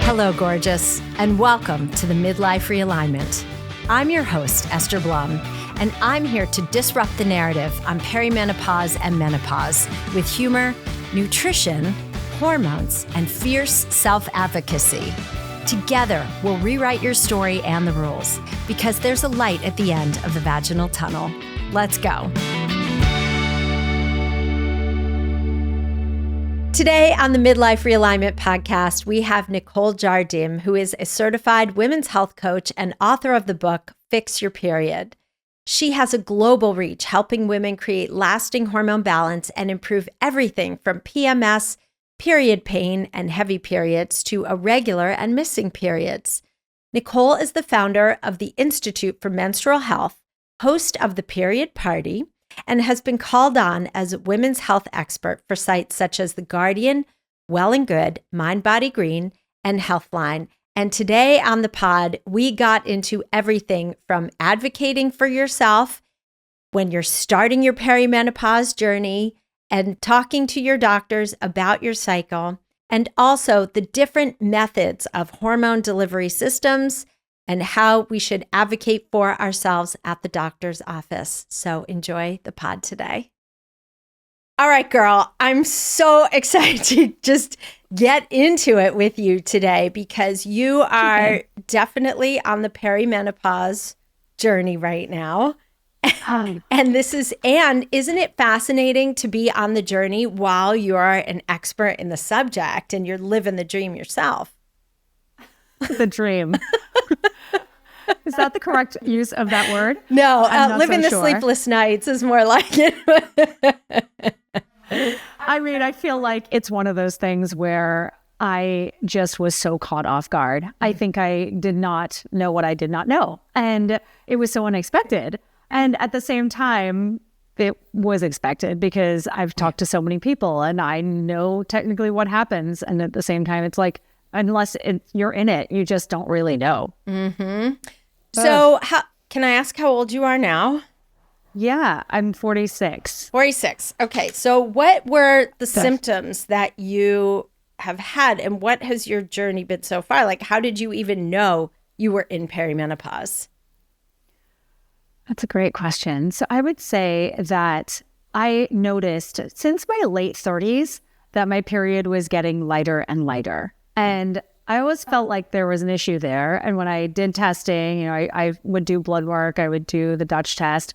Hello, gorgeous, and welcome to the Midlife Realignment. I'm your host, Esther Blum, and I'm here to disrupt the narrative on perimenopause and menopause with humor, nutrition, hormones, and fierce self-advocacy. Together, we'll rewrite your story and the rules because there's a light at the end of the vaginal tunnel. Let's go. Today on the Midlife Realignment podcast, we have Nicole Jardim, who is a certified women's health coach and author of the book, Fix Your Period. She has a global reach, helping women create lasting hormone balance and improve everything from PMS, period pain, and heavy periods to irregular and missing periods. Nicole is the founder of the Institute for Menstrual Health, host of the Period Party, and has been called on as a women's health expert for sites such as The Guardian, Well and Good, Mind Body Green, and Healthline. And today on the pod, we got into everything from advocating for yourself when you're starting your perimenopause journey and talking to your doctors about your cycle, and also the different methods of hormone delivery systems and how we should advocate for ourselves at the doctor's office. So enjoy the pod today. All right, girl, I'm so excited to just get into it with you today because you are definitely on the perimenopause journey right now. And isn't it fascinating to be on the journey while you are an expert in the subject and you're living the dream yourself? The dream. Is that the correct use of that word? No, living the sleepless nights is more like it. I mean, I feel like it's one of those things where I just was so caught off guard. I think I did not know what I did not know. And it was so unexpected. And at the same time, it was expected because I've talked to so many people and I know technically what happens. And at the same time, it's like, unless you're in it, you just don't really know. Mm-hmm. So can I ask how old you are now? Yeah, I'm 46. 46. Okay. So what were the symptoms that you have had and what has your journey been so far? Like, how did you even know you were in perimenopause? That's a great question. So I would say that I noticed since my late 30s that my period was getting lighter and lighter. And I always felt like there was an issue there. And when I did testing, I would do blood work, I would do the Dutch test.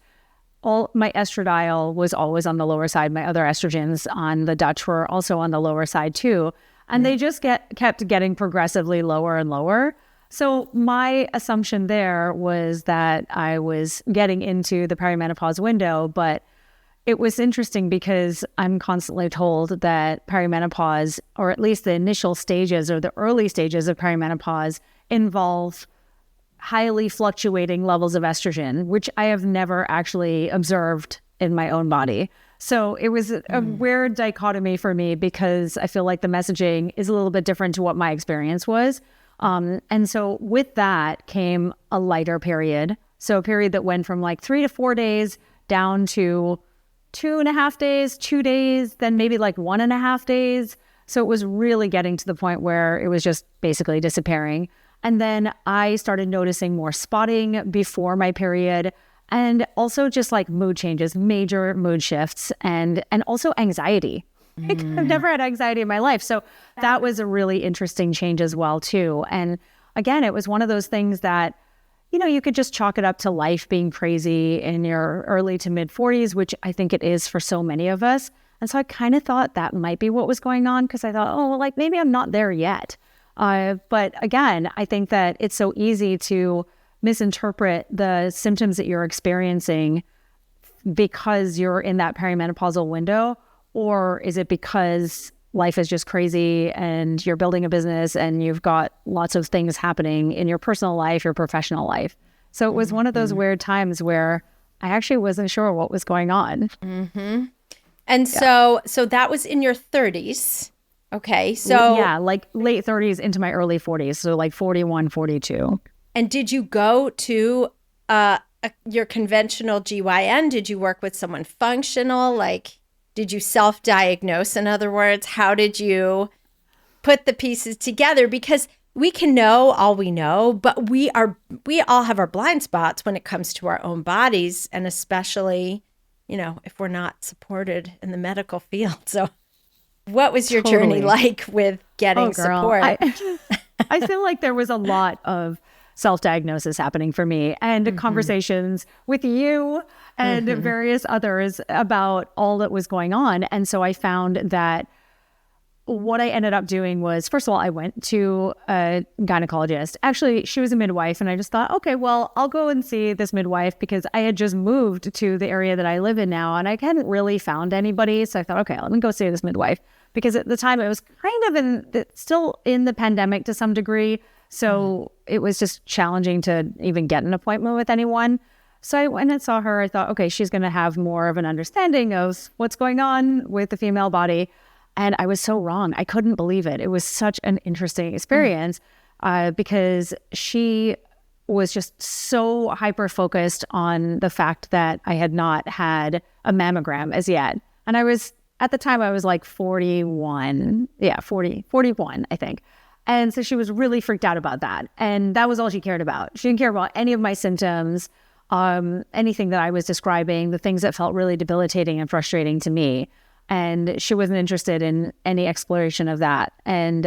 All my estradiol was always on the lower side. My other estrogens on the Dutch were also on the lower side too. And they just kept getting progressively lower and lower. So my assumption there was that I was getting into the perimenopause window, but it was interesting because I'm constantly told that perimenopause, or at least the initial stages or the early stages of perimenopause, involve highly fluctuating levels of estrogen, which I have never actually observed in my own body. So it was a weird dichotomy for me because I feel like the messaging is a little bit different to what my experience was. And so with that came a lighter period. So a period that went from like 3 to 4 days down to 2.5 days, 2 days, then maybe like 1.5 days. So it was really getting to the point where it was just basically disappearing. And then I started noticing more spotting before my period and also just like mood changes, major mood shifts, and also anxiety. Like, I've never had anxiety in my life. So that was a really interesting change as well too. And again, it was one of those things that you could just chalk it up to life being crazy in your early to mid 40s, which I think it is for so many of us. And so I kind of thought that might be what was going on because I thought, oh, well, like maybe I'm not there yet. But again, I think that it's so easy to misinterpret the symptoms that you're experiencing because you're in that perimenopausal window, or is it because life is just crazy and you're building a business and you've got lots of things happening in your personal life, your professional life. So it was one of those weird times where I actually wasn't sure what was going on. Mm-hmm. And so that was in your 30s. Okay. So yeah, like late 30s into my early 40s. So like 41, 42. And did you go to your conventional GYN? Did you work with someone functional? Like, did you self-diagnose? In other words, how did you put the pieces together? Because we can know all we know, but we all have our blind spots when it comes to our own bodies, and especially, if we're not supported in the medical field. So what was your journey like with getting support? I feel like there was a lot of self-diagnosis happening for me, and conversations with you and various others about all that was going on. And so I found that what I ended up doing was, first of all, I went to a gynecologist. Actually, she was a midwife, and I just thought, okay, well, I'll go and see this midwife, because I had just moved to the area that I live in now, and I hadn't really found anybody. So I thought, okay, let me go see this midwife, because at the time it was kind of still in the pandemic to some degree. So it was just challenging to even get an appointment with anyone. So I went and saw her. I thought, okay, she's going to have more of an understanding of what's going on with the female body. And I was so wrong. I couldn't believe it. It was such an interesting experience because she was just so hyper-focused on the fact that I had not had a mammogram as yet. And at the time, I was like 41. Yeah, 41, I think. And so she was really freaked out about that. And that was all she cared about. She didn't care about any of my symptoms, anything that I was describing, the things that felt really debilitating and frustrating to me. And she wasn't interested in any exploration of that. And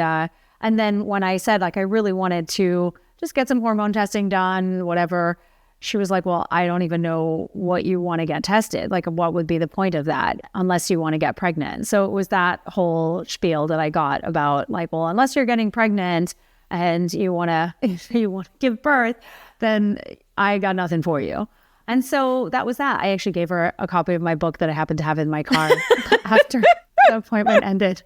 then when I said, like, I really wanted to just get some hormone testing done, whatever, she was like, well, I don't even know what you want to get tested. Like, what would be the point of that unless you want to get pregnant? So it was that whole spiel that I got about, like, well, unless you're getting pregnant and you want to give birth, then I got nothing for you. And so that was that. I actually gave her a copy of my book that I happened to have in my car after the appointment ended,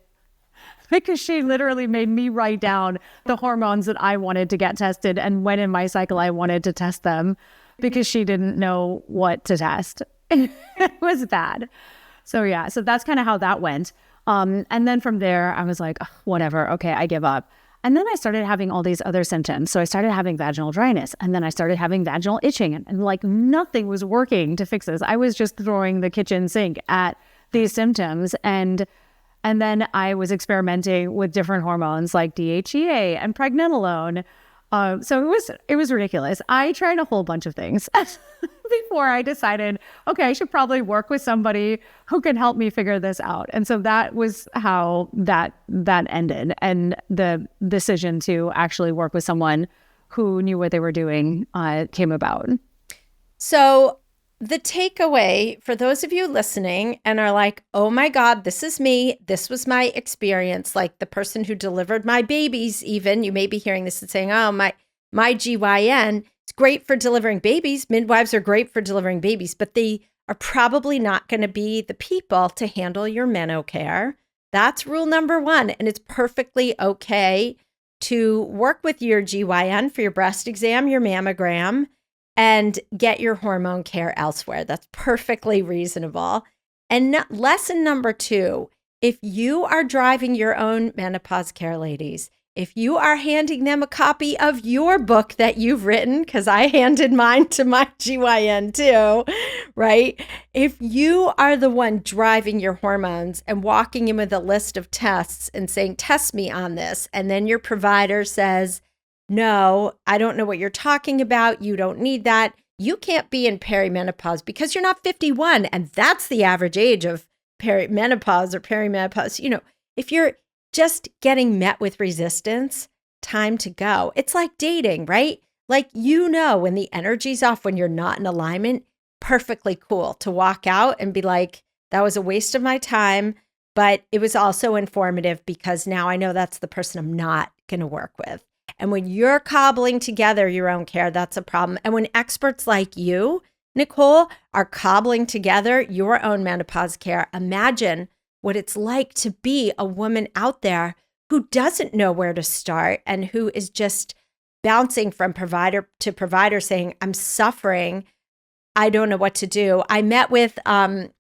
because she literally made me write down the hormones that I wanted to get tested and when in my cycle I wanted to test them, because she didn't know what to test. It was bad. So yeah, so that's kind of how that went. And then from there, I was like, whatever, okay, I give up. And then I started having all these other symptoms. So I started having vaginal dryness, and then I started having vaginal itching, and like nothing was working to fix this. I was just throwing the kitchen sink at these symptoms. And then I was experimenting with different hormones like DHEA and pregnenolone. So it was ridiculous. I tried a whole bunch of things before I decided, okay, I should probably work with somebody who can help me figure this out. And so that was how that ended. And the decision to actually work with someone who knew what they were doing came about. So the takeaway for those of you listening and are like, oh my God, this is me. This was my experience. Like the person who delivered my babies, even, you may be hearing this and saying, oh, my GYN, it's great for delivering babies. Midwives are great for delivering babies, but they are probably not going to be the people to handle your menocare. That's rule number one. And it's perfectly okay to work with your GYN for your breast exam, your mammogram, and get your hormone care elsewhere. That's perfectly reasonable. And lesson number two, if you are driving your own menopause care, ladies, if you are handing them a copy of your book that you've written, because I handed mine to my GYN too, right? If you are the one driving your hormones and walking in with a list of tests and saying, test me on this, and then your provider says, no, I don't know what you're talking about. You don't need that. You can't be in perimenopause because you're not 51. And that's the average age of menopause or perimenopause. You know, if you're just getting met with resistance, time to go. It's like dating, right? Like, when the energy's off, when you're not in alignment, perfectly cool to walk out and be like, that was a waste of my time. But it was also informative because now I know that's the person I'm not going to work with. And when you're cobbling together your own care, that's a problem. And when experts like you, Nicole, are cobbling together your own menopause care, imagine what it's like to be a woman out there who doesn't know where to start and who is just bouncing from provider to provider saying, I'm suffering. I don't know what to do. I met with a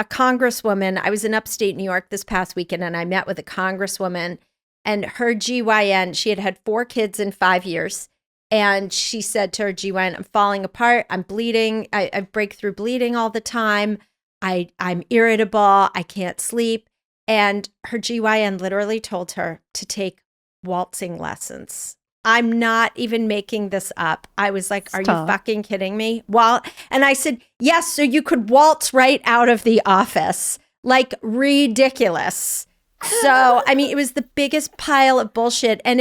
congresswoman. I was in upstate New York this past weekend, and I met with a congresswoman. And her GYN, she had 4 kids in 5 years. And she said to her GYN, I'm falling apart. I'm bleeding. I break through bleeding all the time. I'm irritable. I can't sleep. And her GYN literally told her to take waltzing lessons. I'm not even making this up. I was like, are you fucking kidding me? Well, and I said, yes, so you could waltz right out of the office. Like, ridiculous. So, I mean, it was the biggest pile of bullshit. And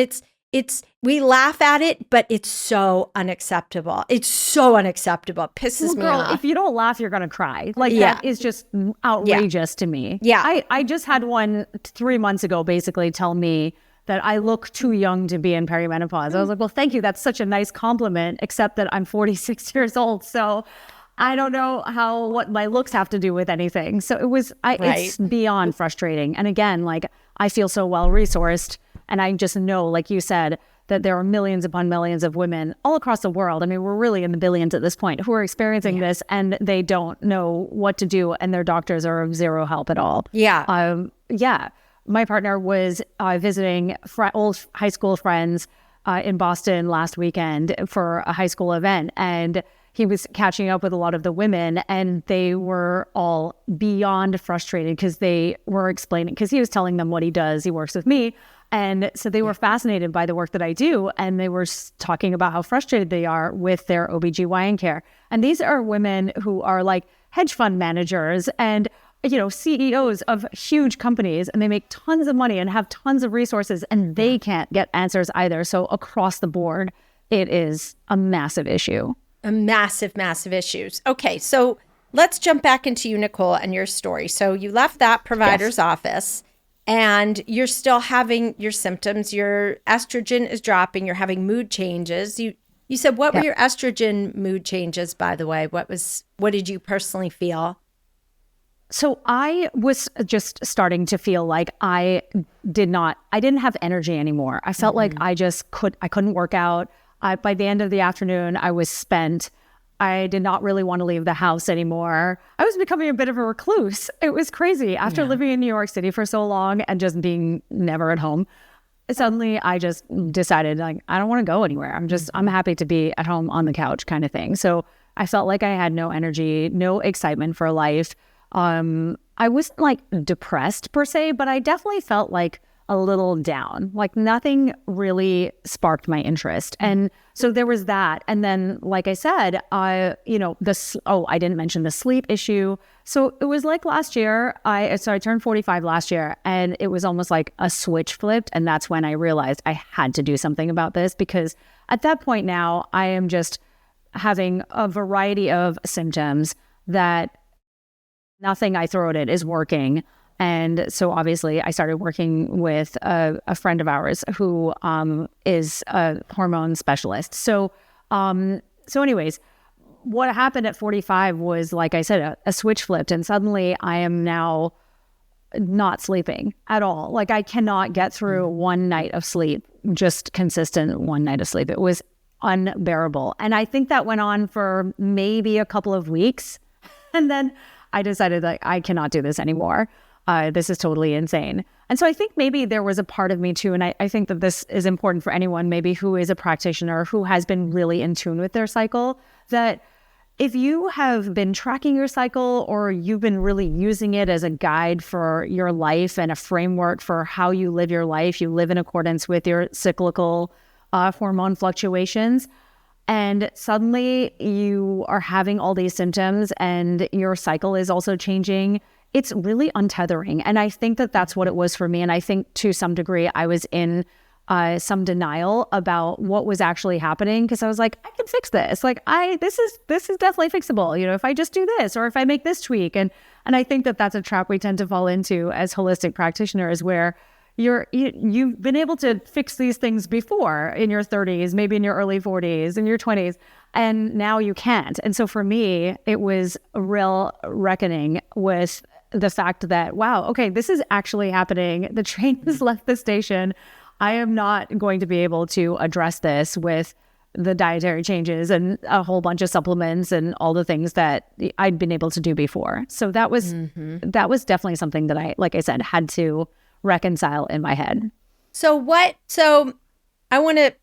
we laugh at it, but it's so unacceptable. It's so unacceptable. It pisses me off. If you don't laugh, you're going to cry. Like, that is just outrageous to me. Yeah. I just had one 3 months ago basically tell me that I look too young to be in perimenopause. I was like, well, thank you. That's such a nice compliment, except that I'm 46 years old. So I don't know what my looks have to do with anything. So it's beyond frustrating. And again, like, I feel so well resourced. And I just know, like you said, that there are millions upon millions of women all across the world. I mean, we're really in the billions at this point who are experiencing this and they don't know what to do. And their doctors are of zero help at all. Yeah. My partner was visiting old high school friends in Boston last weekend for a high school event. And he was catching up with a lot of the women and they were all beyond frustrated because they were explaining, because he was telling them what he does. He works with me. And so they were fascinated by the work that I do. And they were talking about how frustrated they are with their OBGYN care. And these are women who are like hedge fund managers and CEOs of huge companies, and they make tons of money and have tons of resources, and they can't get answers either. So across the board, it is a massive issue. A massive, massive issues. Okay, so let's jump back into you, Nicole, and your story. So you left that provider's office, and you're still having your symptoms. Your estrogen is dropping. You're having mood changes. You said, what were your estrogen mood changes, by the way? What did you personally feel? So I was just starting to feel like I didn't have energy anymore. I felt like I couldn't work out. By the end of the afternoon, I was spent. I did not really want to leave the house anymore. I was becoming a bit of a recluse. It was crazy. After living in New York City for so long and just being never at home, suddenly I just decided, like, I don't want to go anywhere. I'm happy to be at home on the couch kind of thing. So I felt like I had no energy, no excitement for life. I wasn't like depressed per se, but I definitely felt like a little down, like nothing really sparked my interest. And so there was that. And then, like I said, I didn't mention the sleep issue. So it was like last year, I turned 45 last year, and it was almost like a switch flipped. And that's when I realized I had to do something about this, because at that point now I am just having a variety of symptoms that nothing I throw at it is working. And so obviously I started working with a friend of ours who is a hormone specialist. So anyways, what happened at 45 was, like I said, a switch flipped, and suddenly I am now not sleeping at all. Like, I cannot get through one night of sleep, just consistent one night of sleep. It was unbearable. And I think that went on for maybe a couple of weeks. And then I decided that I cannot do this anymore. This is totally insane. And so I think maybe there was a part of me too, and I think that this is important for anyone maybe who is a practitioner, who has been really in tune with their cycle, that if you have been tracking your cycle, or you've been really using it as a guide for your life and a framework for how you live your life, you live in accordance with your cyclical hormone fluctuations, and suddenly you are having all these symptoms and your cycle is also changing, it's really untethering. And I think that that's what it was for me. And I think to some degree I was in some denial about what was actually happening, because I was like, I can fix this. Like, this is definitely fixable. If I just do this, or if I make this tweak. And I think that that's a trap we tend to fall into as holistic practitioners, where you've been able to fix these things before in your 30s, maybe in your early 40s, in your 20s, and now you can't. And so for me, it was a real reckoning with the fact that, wow, okay, this is actually happening. The train has left the station. I am not going to be able to address this with the dietary changes and a whole bunch of supplements and all the things that I'd been able to do before. So that was definitely something that I, like I said, had to reconcile in my head. So I want to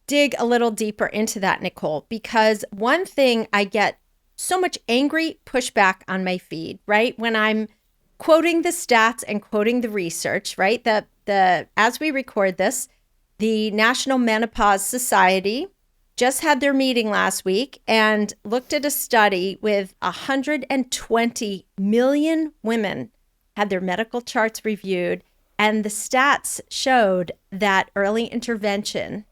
dig a little deeper into that, Nicole, because one thing, I get so much angry pushback on my feed, right? When I'm quoting the stats and quoting the research, right? As we record this, the National Menopause Society just had their meeting last week and looked at a study with 120 million women had their medical charts reviewed, and the stats showed that early intervention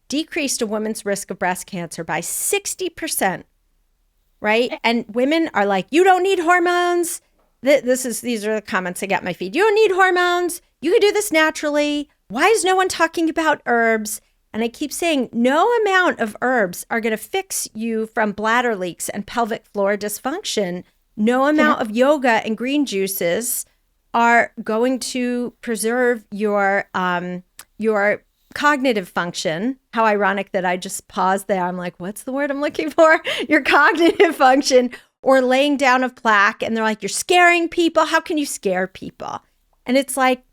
decreased a woman's risk of breast cancer by 60%, right? And women are like, you don't need hormones. These are the comments I get in my feed. You don't need hormones. You can do this naturally. Why is no one talking about herbs? And I keep saying no amount of herbs are going to fix you from bladder leaks and pelvic floor dysfunction. No amount of yoga and green juices are going to preserve your cognitive function. How ironic that I just paused there. I'm like, what's the word I'm looking for? Your cognitive function, or laying down of plaque. And they're like, you're scaring people. How can you scare people? And it's like,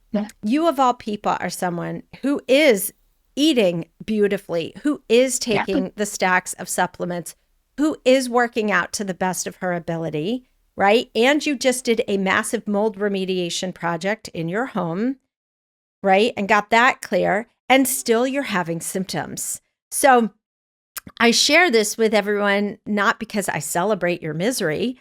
you of all people are someone who is eating beautifully, who is taking the stacks of supplements, who is working out to the best of her ability, right? And you just did a massive mold remediation project in your home, right? And got that clear, and still you're having symptoms. So I share this with everyone, not because I celebrate your misery,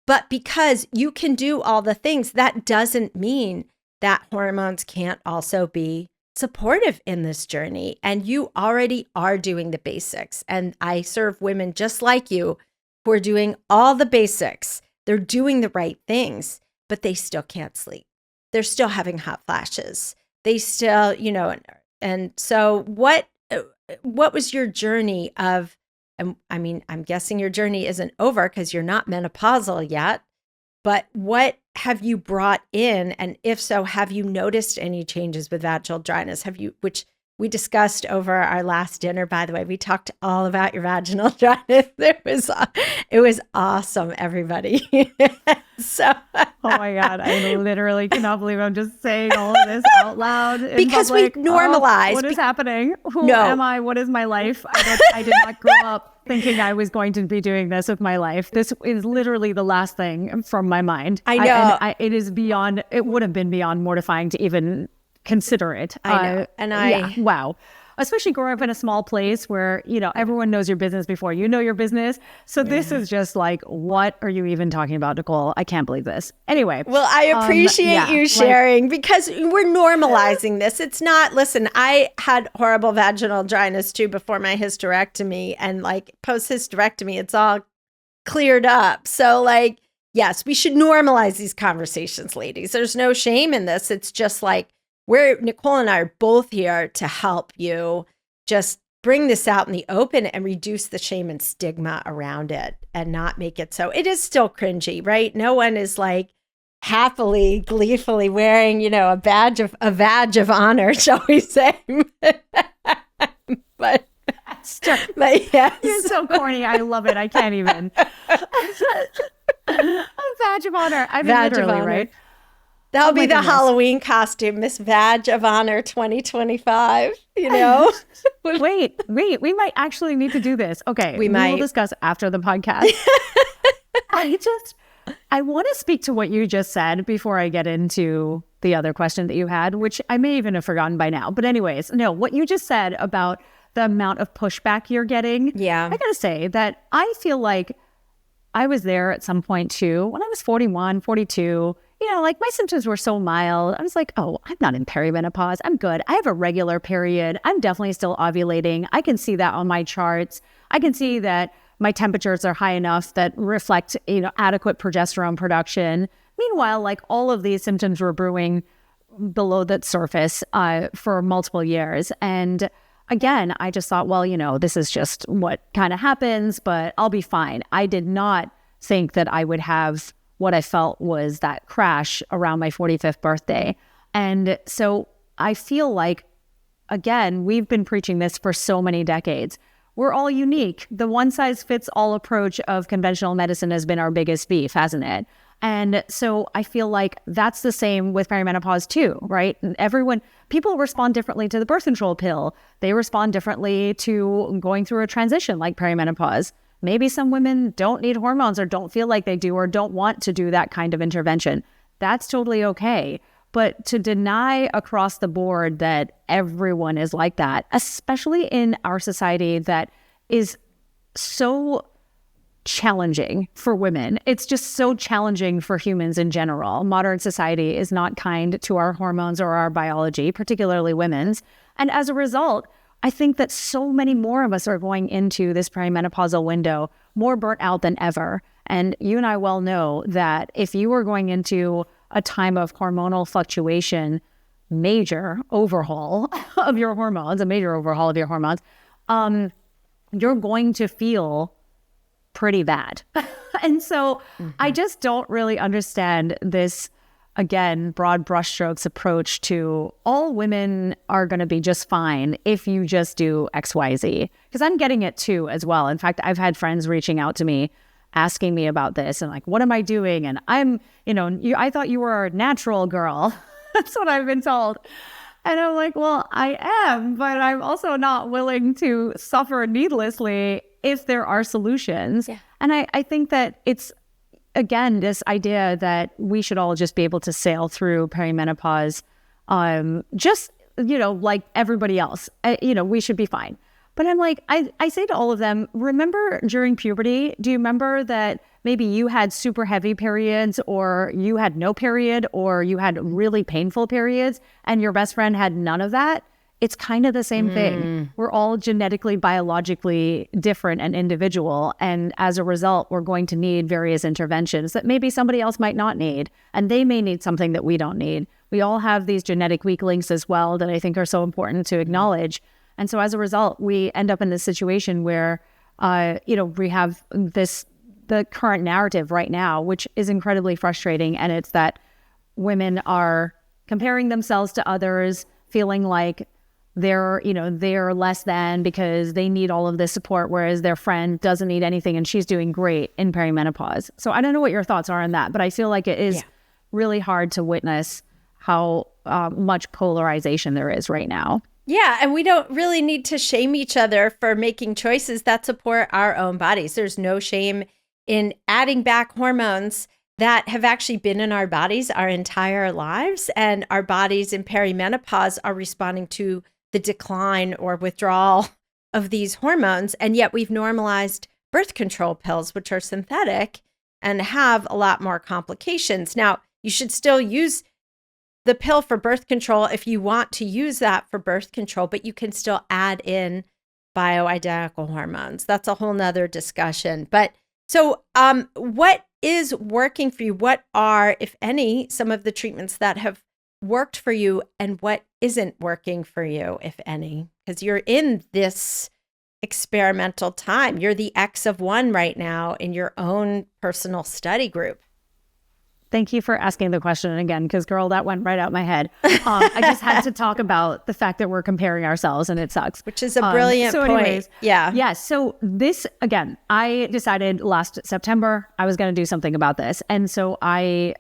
but because you can do all the things. That doesn't mean that hormones can't also be supportive in this journey. And you already are doing the basics. And I serve women just like you who are doing all the basics. They're doing the right things, but they still can't sleep. They're still having hot flashes. They still, and so what was your journey of, I mean, I'm guessing your journey isn't over because you're not menopausal yet, but what have you brought in? And if so, have you noticed any changes with vaginal dryness? Which we discussed over our last dinner, by the way. We talked all about your vaginal dryness. It was awesome, everybody. So, oh my God, I literally cannot believe I'm just saying all of this out loud in because public. we normalized. What is happening? Who am I? What is my life? I did not grow up thinking I was going to be doing this with my life. This is literally the last thing from my mind. I know. It is beyond, it would have been beyond mortifying to even consider it. I know. Wow. Especially growing up in a small place where, everyone knows your business before you know your business. So this is just like, what are you even talking about, Nicole? I can't believe this. Anyway. Well, I appreciate you sharing because we're normalizing this. It's not, listen, I had horrible vaginal dryness too before my hysterectomy, and post hysterectomy, it's all cleared up. So yes, we should normalize these conversations, ladies. There's no shame in this. It's just Nicole and I are both here to help you just bring this out in the open and reduce the shame and stigma around it and not make it so. It is still cringy, right? No one is happily, gleefully wearing, a badge of honor, shall we say? But yes. You're so corny. I love it. I can't even. A badge of honor. I mean, literally, right? That'll be the Halloween costume, Miss Badge of Honor 2025, Wait, we might actually need to do this. Okay, we will discuss after the podcast. I want to speak to what you just said before I get into the other question that you had, which I may even have forgotten by now. But anyways, no, what you just said about the amount of pushback you're getting. Yeah. I got to say that I feel like I was there at some point too, when I was 41, 42, my symptoms were so mild. I was like, oh, I'm not in perimenopause. I'm good. I have a regular period. I'm definitely still ovulating. I can see that on my charts. I can see that my temperatures are high enough that reflect, adequate progesterone production. Meanwhile, all of these symptoms were brewing below the surface for multiple years. And again, I just thought, well, this is just what kind of happens, but I'll be fine. I did not think that I would have what I felt was that crash around my 45th birthday. And so I feel like, again, we've been preaching this for so many decades. We're all unique. The one-size-fits-all approach of conventional medicine has been our biggest beef, hasn't it? And so I feel like that's the same with perimenopause too, right? People respond differently to the birth control pill. They respond differently to going through a transition like perimenopause. Maybe some women don't need hormones or don't feel like they do or don't want to do that kind of intervention. That's totally okay. But to deny across the board that everyone is like that, especially in our society that is so challenging for women. It's just so challenging for humans in general. Modern society is not kind to our hormones or our biology, particularly women's. And as a result, I think that so many more of us are going into this perimenopausal window more burnt out than ever. And you and I well know that if you are going into a time of hormonal fluctuation, major overhaul of your hormones, you're going to feel pretty bad. And so I just don't really understand this, again, broad brushstrokes approach to all women are going to be just fine if you just do XYZ. Because I'm getting it too as well. In fact, I've had friends reaching out to me asking me about this and like, what am I doing? And I thought you were a natural girl. That's what I've been told. And I'm like, well, I am, but I'm also not willing to suffer needlessly if there are solutions. Yeah. And I think that it's, again, this idea that we should all just be able to sail through perimenopause, like everybody else. We should be fine. But I'm like, I say to all of them, remember during puberty, do you remember that maybe you had super heavy periods or you had no period or you had really painful periods and your best friend had none of that? It's kind of the same thing. We're all genetically, biologically different and individual. And as a result, we're going to need various interventions that maybe somebody else might not need. And they may need something that we don't need. We all have these genetic weak links as well that I think are so important to acknowledge. And so as a result, we end up in this situation where, we have the current narrative right now, which is incredibly frustrating. And it's that women are comparing themselves to others, feeling like they're less than because they need all of this support, whereas their friend doesn't need anything and she's doing great in perimenopause. So I don't know what your thoughts are on that, but I feel like it is really hard to witness how much polarization there is right now. Yeah, and we don't really need to shame each other for making choices that support our own bodies. There's no shame in adding back hormones that have actually been in our bodies our entire lives, and our bodies in perimenopause are responding to the decline or withdrawal of these hormones. And yet we've normalized birth control pills, which are synthetic and have a lot more complications. Now, you should still use the pill for birth control if you want to use that for birth control, but you can still add in bioidentical hormones. That's a whole nother discussion. But so what is working for you? What are, if any, some of the treatments that have worked for you, and what isn't working for you, if any? Because you're in this experimental time. You're the X of one right now in your own personal study group. Thank you for asking the question again, because girl, that went right out my head. I just had to talk about the fact that we're comparing ourselves and it sucks. Which is a brilliant point. Anyways, yeah. So this, again, I decided last September I was going to do something about this. And so I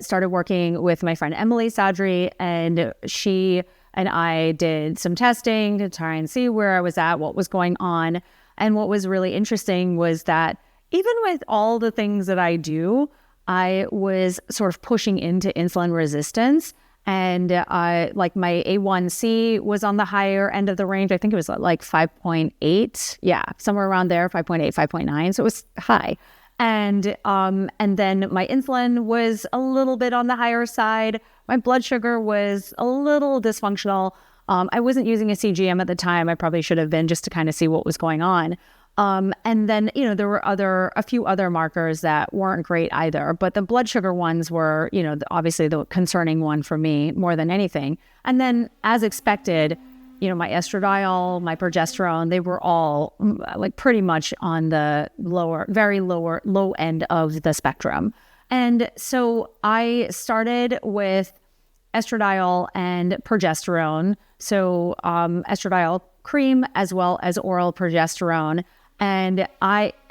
started working with my friend Emily Sadri, and she and I did some testing to try and see where I was at, what was going on. And what was really interesting was that even with all the things that I do, I was sort of pushing into insulin resistance, and like my A1C was on the higher end of the range. I think it was like 5.8. Yeah, somewhere around there, 5.8, 5.9. So it was high. And then my insulin was a little bit on the higher side. My blood sugar was a little dysfunctional. I wasn't using a CGM at the time. I probably should have been, just to kind of see what was going on. And then, there were a few other markers that weren't great either, but the blood sugar ones were, obviously the concerning one for me more than anything. And then, as expected, my estradiol, my progesterone, they were all like pretty much on the low end of the spectrum. And so I started with estradiol and progesterone. So, estradiol cream as well as oral progesterone. And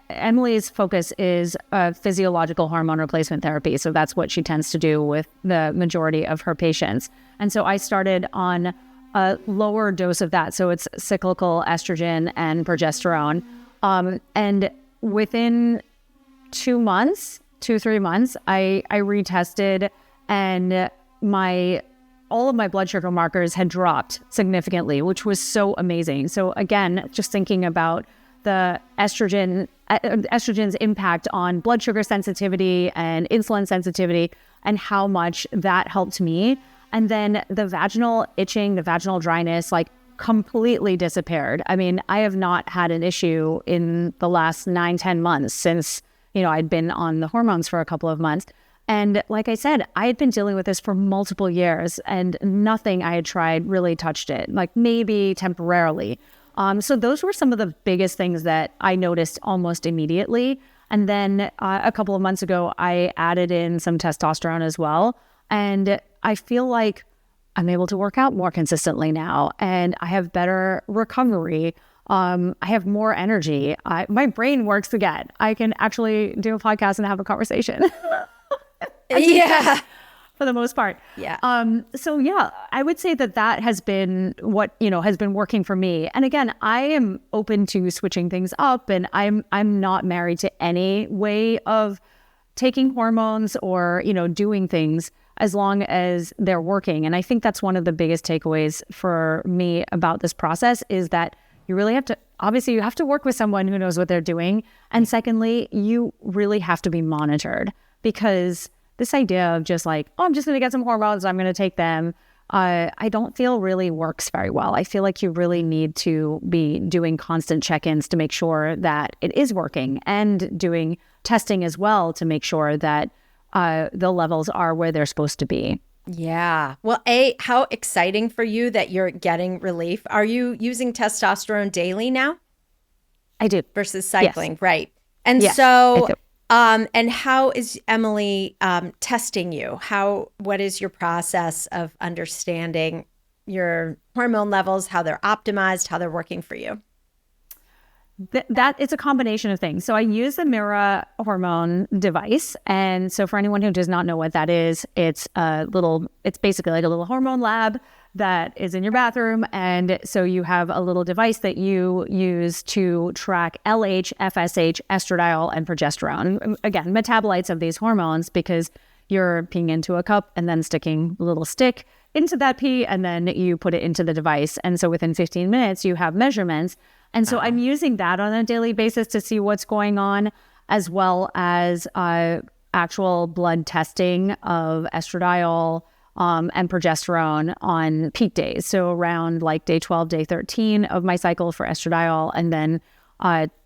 Emily's focus is physiological hormone replacement therapy. So that's what she tends to do with the majority of her patients. And so I started on a lower dose of that. So it's cyclical estrogen and progesterone. And within 3 months, I retested, and my all of my blood sugar markers had dropped significantly, which was so amazing. So again, just thinking about the estrogen's impact on blood sugar sensitivity and insulin sensitivity and how much that helped me. And then the vaginal itching, the vaginal dryness, like completely disappeared. I mean, I have not had an issue in the last 9-10 months since, I'd been on the hormones for a couple of months. And like I said, I had been dealing with this for multiple years and nothing I had tried really touched it, like maybe temporarily. So those were some of the biggest things that I noticed almost immediately. And then a couple of months ago, I added in some testosterone as well. And I feel like I'm able to work out more consistently now, and I have better recovery. I have more energy. My brain works again. I can actually do a podcast and have a conversation. Yeah. For the most part. Yeah. So yeah, I would say that has been what, has been working for me. And again, I am open to switching things up, and I'm not married to any way of taking hormones or, doing things as long as they're working. And I think that's one of the biggest takeaways for me about this process is that you really have to, obviously you have to work with someone who knows what they're doing. And secondly, you really have to be monitored, because this idea of just like, oh, I'm just going to get some hormones, I'm going to take them, I don't feel really works very well. I feel like you really need to be doing constant check-ins to make sure that it is working, and doing testing as well to make sure that the levels are where they're supposed to be. Yeah. Well, how exciting for you that you're getting relief. Are you using testosterone daily now? I do. Versus cycling, yes. Right. And yes, so, and how is Emily testing you? What is your process of understanding your hormone levels, how they're optimized, how they're working for you? That it's a combination of things. So I use the Mira hormone device. And so for anyone who does not know what that is, it's basically like a little hormone lab that is in your bathroom. And so you have a little device that you use to track LH, FSH, estradiol, and progesterone. Again, metabolites of these hormones, because you're peeing into a cup and then sticking a little stick into that pee, and then you put it into the device. And so within 15 minutes, you have measurements. And so I'm using that on a daily basis to see what's going on, as well as actual blood testing of estradiol and progesterone on peak days. So around like day 12, day 13 of my cycle for estradiol, and then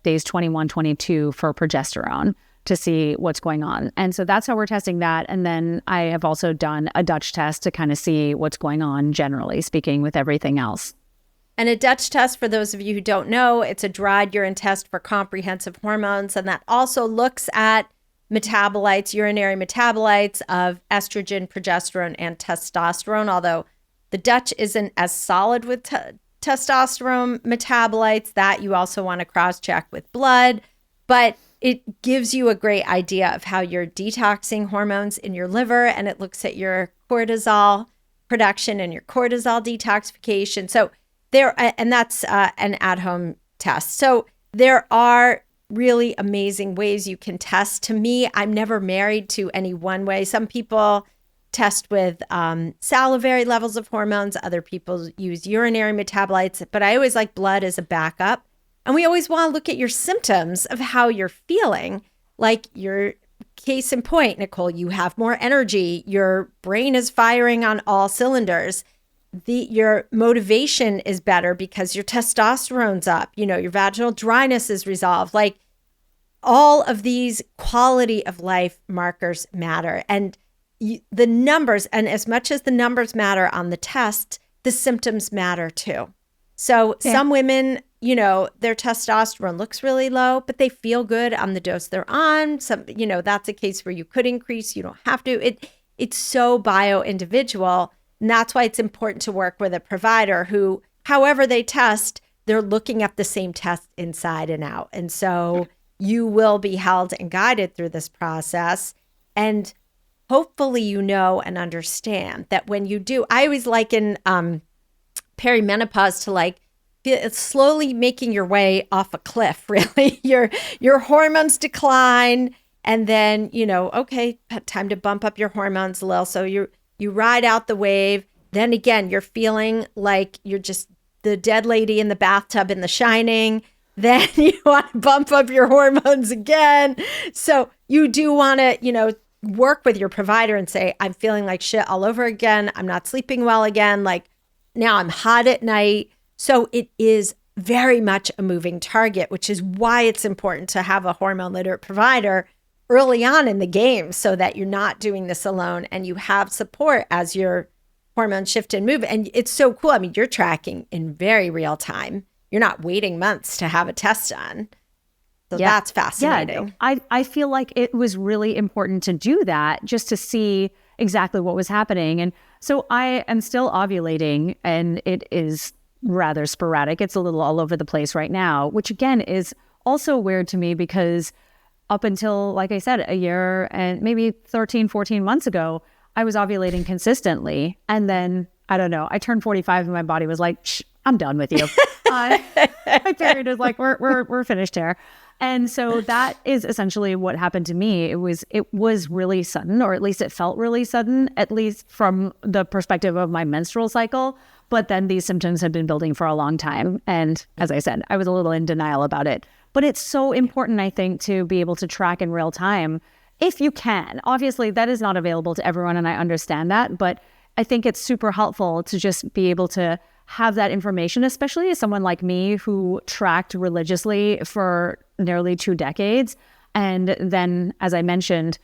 days 21, 22 for progesterone, to see what's going on. And so that's how we're testing that. And then I have also done a Dutch test to kind of see what's going on, generally speaking, with everything else. And a Dutch test, for those of you who don't know, it's a dried urine test for comprehensive hormones. And that also looks at metabolites, urinary metabolites of estrogen, progesterone, and testosterone. Although the Dutch isn't as solid with testosterone metabolites, that you also want to cross-check with blood. But it gives you a great idea of how you're detoxing hormones in your liver, and it looks at your cortisol production and your cortisol detoxification. So and that's an at-home test. So there are really amazing ways you can test. To me, I'm never married to any one way. Some people test with salivary levels of hormones. Other people use urinary metabolites, but I always like blood as a backup. And we always want to look at your symptoms of how you're feeling. Like your case in point, Nicole, you have more energy. Your brain is firing on all cylinders. Your motivation is better because your testosterone's up. Your vaginal dryness is resolved. Like, all of these quality of life markers matter. And the numbers, and as much as the numbers matter on the test, the symptoms matter too. So some women, their testosterone looks really low, but they feel good on the dose they're on. Some, that's a case where you could increase. You don't have to. It's so bio-individual. And that's why it's important to work with a provider who, however they test, they're looking at the same test inside and out. And so you will be held and guided through this process. And hopefully and understand that when you do, I always liken perimenopause to like it's slowly making your way off a cliff, really. Your hormones decline, and then, okay, time to bump up your hormones a little. So you ride out the wave. then again, you're feeling like you're just the dead lady in the bathtub in The Shining. Then you want to bump up your hormones again. So you do want to, work with your provider and say, I'm feeling like shit all over again. I'm not sleeping well again. Like now I'm hot at night. So it is very much a moving target, which is why it's important to have a hormone literate provider early on in the game so that you're not doing this alone and you have support as your hormones shift and move. And it's so cool. I mean, you're tracking in very real time. You're not waiting months to have a test done. So that's fascinating. Yeah, I feel like it was really important to do that just to see exactly what was happening. And so I am still ovulating and it is rather sporadic. It's a little all over the place right now, which again is also weird to me because up until, like I said, a year and maybe 13, 14 months ago, I was ovulating consistently. And then, I don't know, I turned 45 and my body was like, I'm done with you. My period is like, we're finished here. And so that is essentially what happened to me. It was really sudden, or at least it felt really sudden, at least from the perspective of my menstrual cycle. But then these symptoms had been building for a long time. And as I said, I was a little in denial about it. But it's so important, I think, to be able to track in real time if you can. Obviously, that is not available to everyone, and I understand that. But I think it's super helpful to just be able to have that information, especially as someone like me who tracked religiously for nearly 2 decades. And then, as I mentioned,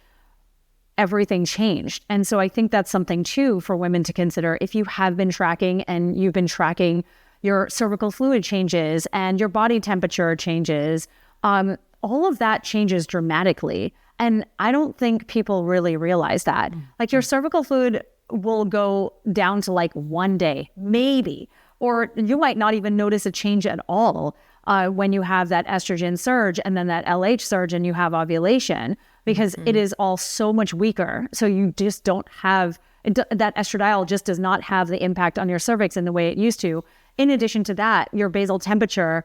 everything changed. And so I think that's something too for women to consider. If you have been tracking and you've been tracking your cervical fluid changes and your body temperature changes, all of that changes dramatically. And I don't think people really realize that. Like your cervical fluid will go down to like 1 day, maybe, or you might not even notice a change at all when you have that estrogen surge and then that LH surge and you have ovulation, because it is all so much weaker. So you just don't have, that estradiol just does not have the impact on your cervix in the way it used to. In addition to that, your basal temperature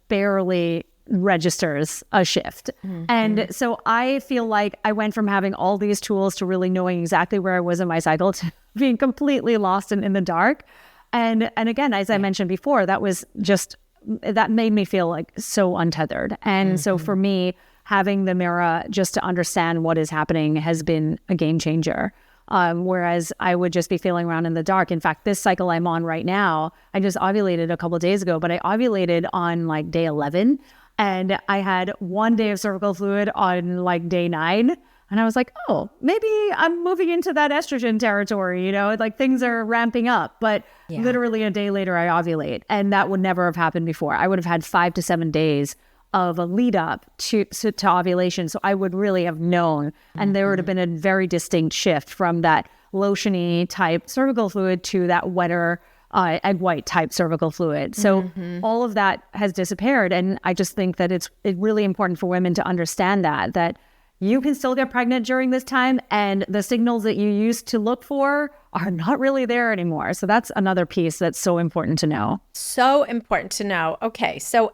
barely registers a shift. And so I feel like I went from having all these tools to really knowing exactly where I was in my cycle to being completely lost and in the dark. And again, as I mentioned before, that made me feel like so untethered. And so for me, having the mirror just to understand what is happening has been a game changer. Whereas I would just be feeling around in the dark. In fact, this cycle I'm on right now, I just ovulated a couple of days ago, but I ovulated on like day 11. And I had 1 day of cervical fluid on like day 9. And I was like, oh, maybe I'm moving into that estrogen territory, like things are ramping up. But literally a day later, I ovulate. And that would never have happened before. I would have had 5 to 7 days of a lead up to ovulation. So I would really have known. And there would have been a very distinct shift from that lotiony type cervical fluid to that wetter egg white type cervical fluid. So all of that has disappeared. And I just think that it's really important for women to understand that you can still get pregnant during this time, and the signals that you used to look for are not really there anymore. So that's another piece that's so important to know. So important to know. Okay. So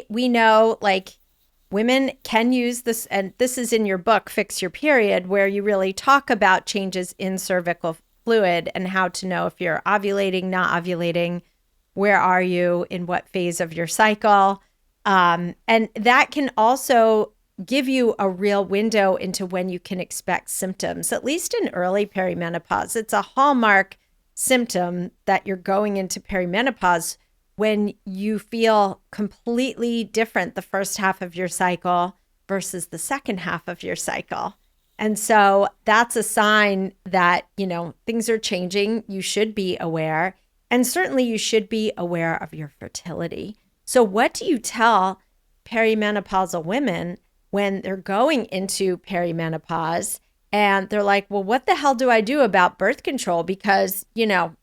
we know like women can use this, and this is in your book, Fix Your Period, where you really talk about changes in cervical fluid and how to know if you're ovulating, not ovulating, where are you, in what phase of your cycle. And that can also give you a real window into when you can expect symptoms, at least in early perimenopause. It's a hallmark symptom that you're going into perimenopause when you feel completely different the first half of your cycle versus the second half of your cycle. And so that's a sign that, things are changing. You should be aware. And certainly you should be aware of your fertility. So what do you tell perimenopausal women when they're going into perimenopause and they're like, well, what the hell do I do about birth control? Because,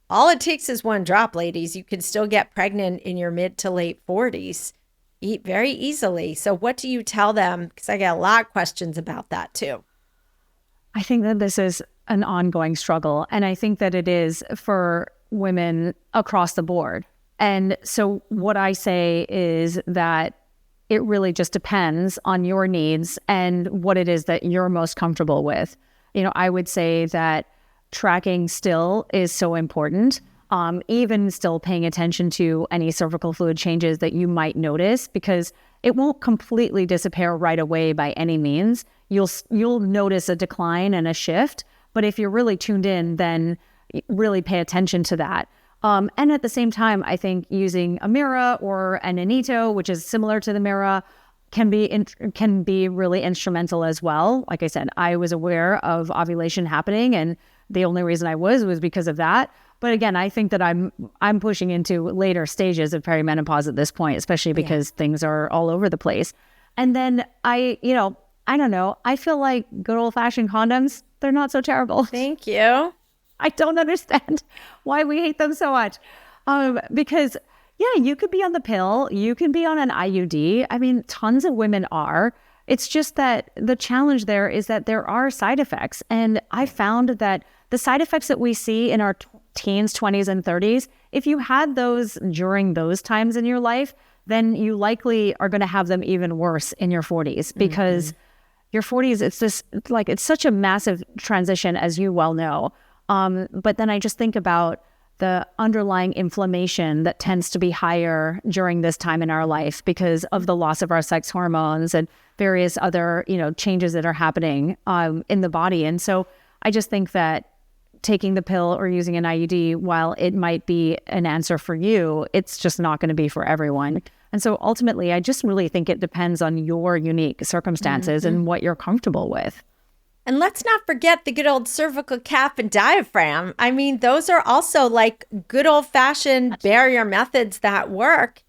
all it takes is one drop, ladies. You can still get pregnant in your mid to late 40s very easily. So what do you tell them? Because I get a lot of questions about that too. I think that this is an ongoing struggle. And I think that it is for women across the board. And so what I say is that it really just depends on your needs and what it is that you're most comfortable with. I would say that tracking still is so important. Even still paying attention to any cervical fluid changes that you might notice, because it won't completely disappear right away by any means. You'll notice a decline and a shift, but if you're really tuned in, then really pay attention to that. And at the same time, I think using a Mira or an Anito, which is similar to the Mira, can be really instrumental as well. Like I said, I was aware of ovulation happening, and the only reason I was because of that. But again, I think that I'm pushing into later stages of perimenopause at this point, especially because things are all over the place. And then I don't know. I feel like good old-fashioned condoms, they're not so terrible. Thank you. I don't understand why we hate them so much. Because you could be on the pill, you can be on an IUD. I mean, tons of women are. It's just that the challenge there is that there are side effects. And I found that the side effects that we see in our teens, 20s, and 30s, if you had those during those times in your life, then you likely are going to have them even worse in your 40s, because your 40s, it's such a massive transition, as you well know. But then I just think about the underlying inflammation that tends to be higher during this time in our life because of the loss of our sex hormones and various other, changes that are happening in the body. And so I just think that taking the pill or using an IUD, while it might be an answer for you, it's just not going to be for everyone. And so ultimately, I just really think it depends on your unique circumstances and what you're comfortable with. And let's not forget the good old cervical cap and diaphragm. I mean, those are also like good old-fashioned barrier methods that work.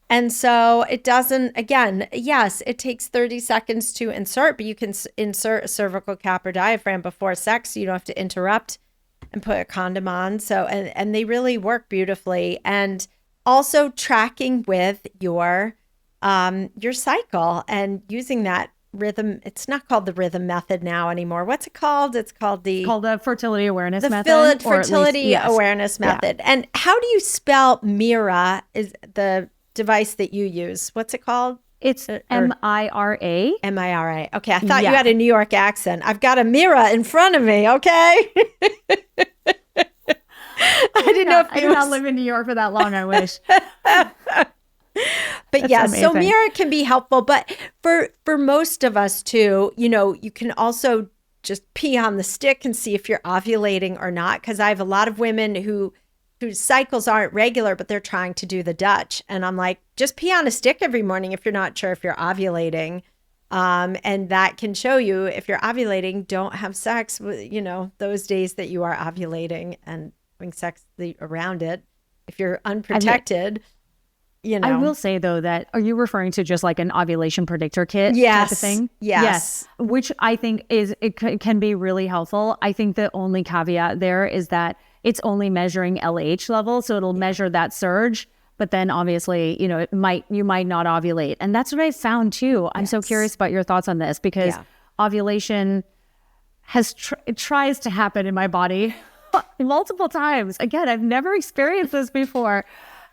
And so it doesn't, again, yes, it takes 30 seconds to insert, but you can insert a cervical cap or diaphragm before sex, so you don't have to interrupt and put a condom on. So, and they really work beautifully. And also tracking with your cycle and using that rhythm. It's not called the rhythm method now anymore. What's it called? It's called the fertility awareness method. The fertility awareness method. Yeah. And how do you spell Mira? Is the device that you use? What's it called? It's M-I-R-A. M-I-R-A. Okay, I thought you had a New York accent. I've got a Mira in front of me, okay? I didn't know if I did not live in New York for that long, I wish. But yeah, so Mira can be helpful. But for most of us too, you can also just pee on the stick and see if you're ovulating or not. Because I have a lot of women whose cycles aren't regular, but they're trying to do the Dutch. And I'm like, just pee on a stick every morning if you're not sure if you're ovulating. And that can show you if you're ovulating, don't have sex, those days that you are ovulating and having sex around it. If you're unprotected, I will say though that, are you referring to just like an ovulation predictor kit type of thing? Yes. Which I think can be really helpful. I think the only caveat there is that it's only measuring LH level. So it'll measure that surge, but then obviously, you might not ovulate. And that's what I found too. I'm so curious about your thoughts on this, because ovulation it tries to happen in my body multiple times. Again, I've never experienced this before.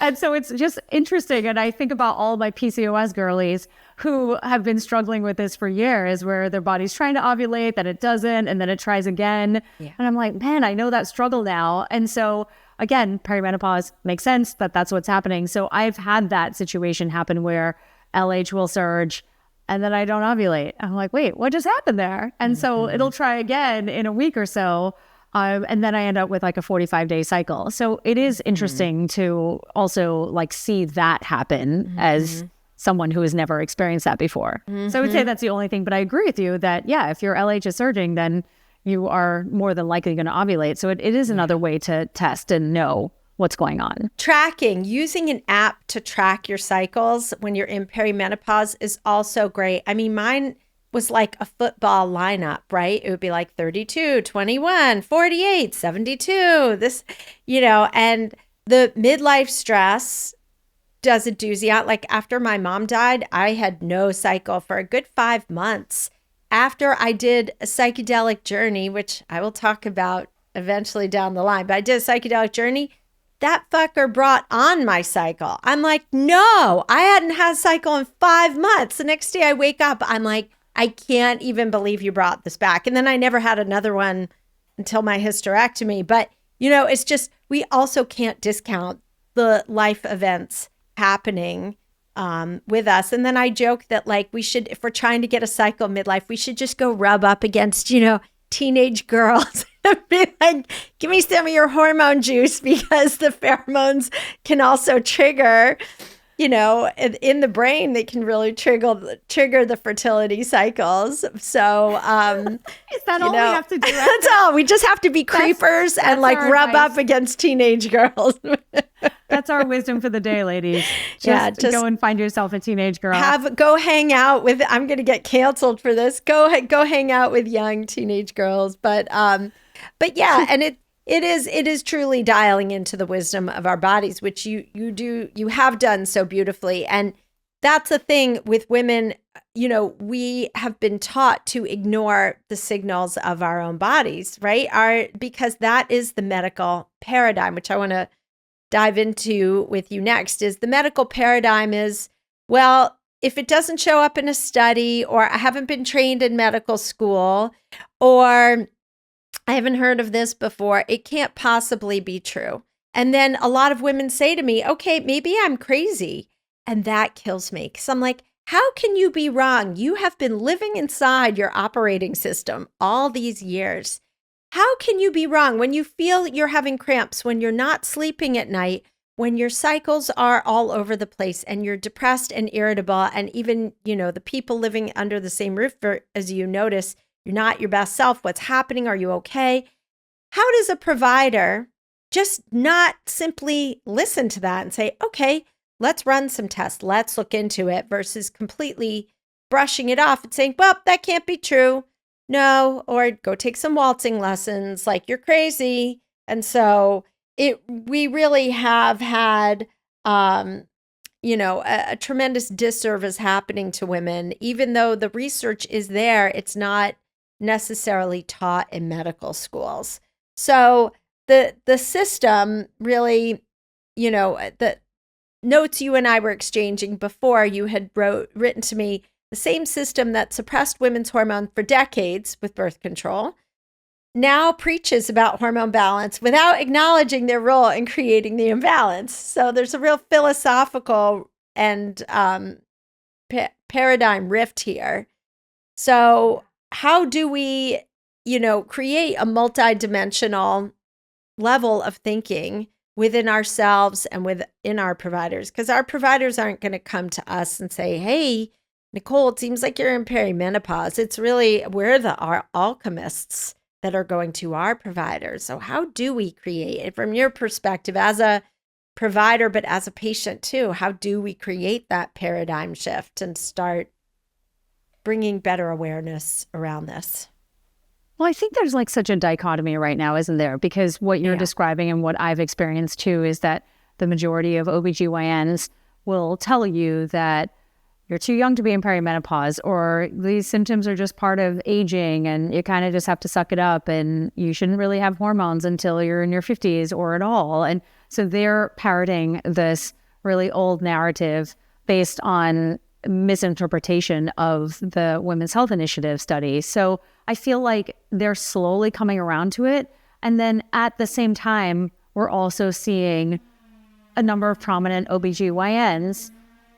And so it's just interesting. And I think about all my PCOS girlies who have been struggling with this for years, where their body's trying to ovulate, then it doesn't, and then it tries again. Yeah. And I'm like, man, I know that struggle now. And so again, perimenopause makes sense that that's what's happening. So I've had that situation happen where LH will surge and then I don't ovulate. I'm like, wait, what just happened there? And so it'll try again in a week or so. And then I end up with like a 45-day cycle. So it is interesting to also like see that happen as someone who has never experienced that before. So I would say that's the only thing. But I agree with you that, if your LH is surging, then you are more than likely going to ovulate. So it is another way to test and know what's going on. Tracking, using an app to track your cycles when you're in perimenopause is also great. I mean, mine was like a football lineup, right? It would be like 32, 21, 48, 72, this, and the midlife stress does a doozy out. Like after my mom died, I had no cycle for a good 5 months. After I did a psychedelic journey, which I will talk about eventually down the line, but I did a psychedelic journey, that fucker brought on my cycle. I'm like, no, I hadn't had a cycle in 5 months. The next day I wake up, I'm like, I can't even believe you brought this back. And then I never had another one until my hysterectomy. But, it's just, we also can't discount the life events happening with us. And then I joke that we should, if we're trying to get a cycle midlife, we should just go rub up against, teenage girls and be like, give me some of your hormone juice, because the pheromones can also trigger, in the brain, they can really trigger the fertility cycles. So, is that all we have to do? That's all. We just have to be creepers and rub up against teenage girls. That's our wisdom for the day, ladies. Just go and find yourself a teenage girl. Go hang out with, I'm going to get canceled for this. Go hang out with young teenage girls. But yeah, and it is truly dialing into the wisdom of our bodies, which you have done so beautifully. And that's the thing with women, we have been taught to ignore the signals of our own bodies, right? Because that is the medical paradigm, which I want to dive into with you next. Is the medical paradigm is, well, if it doesn't show up in a study, or I haven't been trained in medical school, or I haven't heard of this before, it can't possibly be true. And then a lot of women say to me, okay, maybe I'm crazy. And that kills me, because I'm like, how can you be wrong? You have been living inside your operating system all these years. How can you be wrong when you feel you're having cramps, when you're not sleeping at night, when your cycles are all over the place, and you're depressed and irritable, and even, the people living under the same roof as you notice you're not your best self. What's happening? Are you okay? How does a provider just not simply listen to that and say, okay, let's run some tests, let's look into it, versus completely brushing it off and saying, well, that can't be true. No, or go take some waltzing lessons, you're crazy. And so we really have had, a tremendous disservice happening to women. Even though the research is there, it's not necessarily taught in medical schools. So the system really, the notes you and I were exchanging before, you had written to me, the same system that suppressed women's hormones for decades with birth control now preaches about hormone balance without acknowledging their role in creating the imbalance. So there's a real philosophical and paradigm rift here. So how do we, create a multidimensional level of thinking within ourselves and within our providers? Because our providers aren't going to come to us and say, hey, Nicole, it seems like you're in perimenopause. It's really, we're our alchemists that are going to our providers. So how do we create it from your perspective as a provider, but as a patient too? How do we create that paradigm shift and start bringing better awareness around this? Well, I think there's such a dichotomy right now, isn't there? Because what you're describing and what I've experienced too is that the majority of OBGYNs will tell you that you're too young to be in perimenopause, or these symptoms are just part of aging and you kind of just have to suck it up, and you shouldn't really have hormones until you're in your 50s or at all. And so they're parroting this really old narrative based on misinterpretation of the Women's Health Initiative study. So I feel like they're slowly coming around to it. And then at the same time, we're also seeing a number of prominent OBGYNs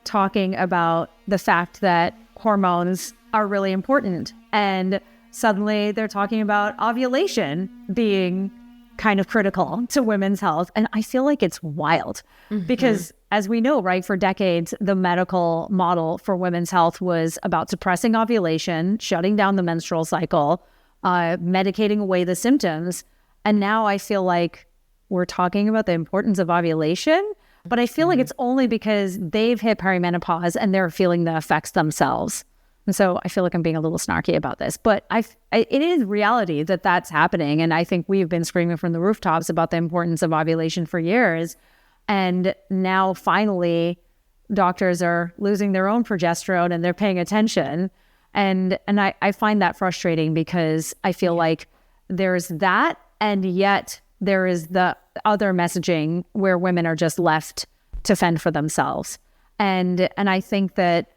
talking about the fact that hormones are really important. And suddenly they're talking about ovulation being kind of critical to women's health. And I feel like it's wild because, as we know, right, for decades, the medical model for women's health was about suppressing ovulation, shutting down the menstrual cycle, medicating away the symptoms. And now I feel like we're talking about the importance of ovulation. But I feel like it's only because they've hit perimenopause and they're feeling the effects themselves. And so I feel like I'm being a little snarky about this, but it is reality that that's happening. And I think we've been screaming from the rooftops about the importance of ovulation for years. And now finally, doctors are losing their own progesterone and they're paying attention. And I find that frustrating because I feel like there's that, and yet there is the other messaging where women are just left to fend for themselves. And I think that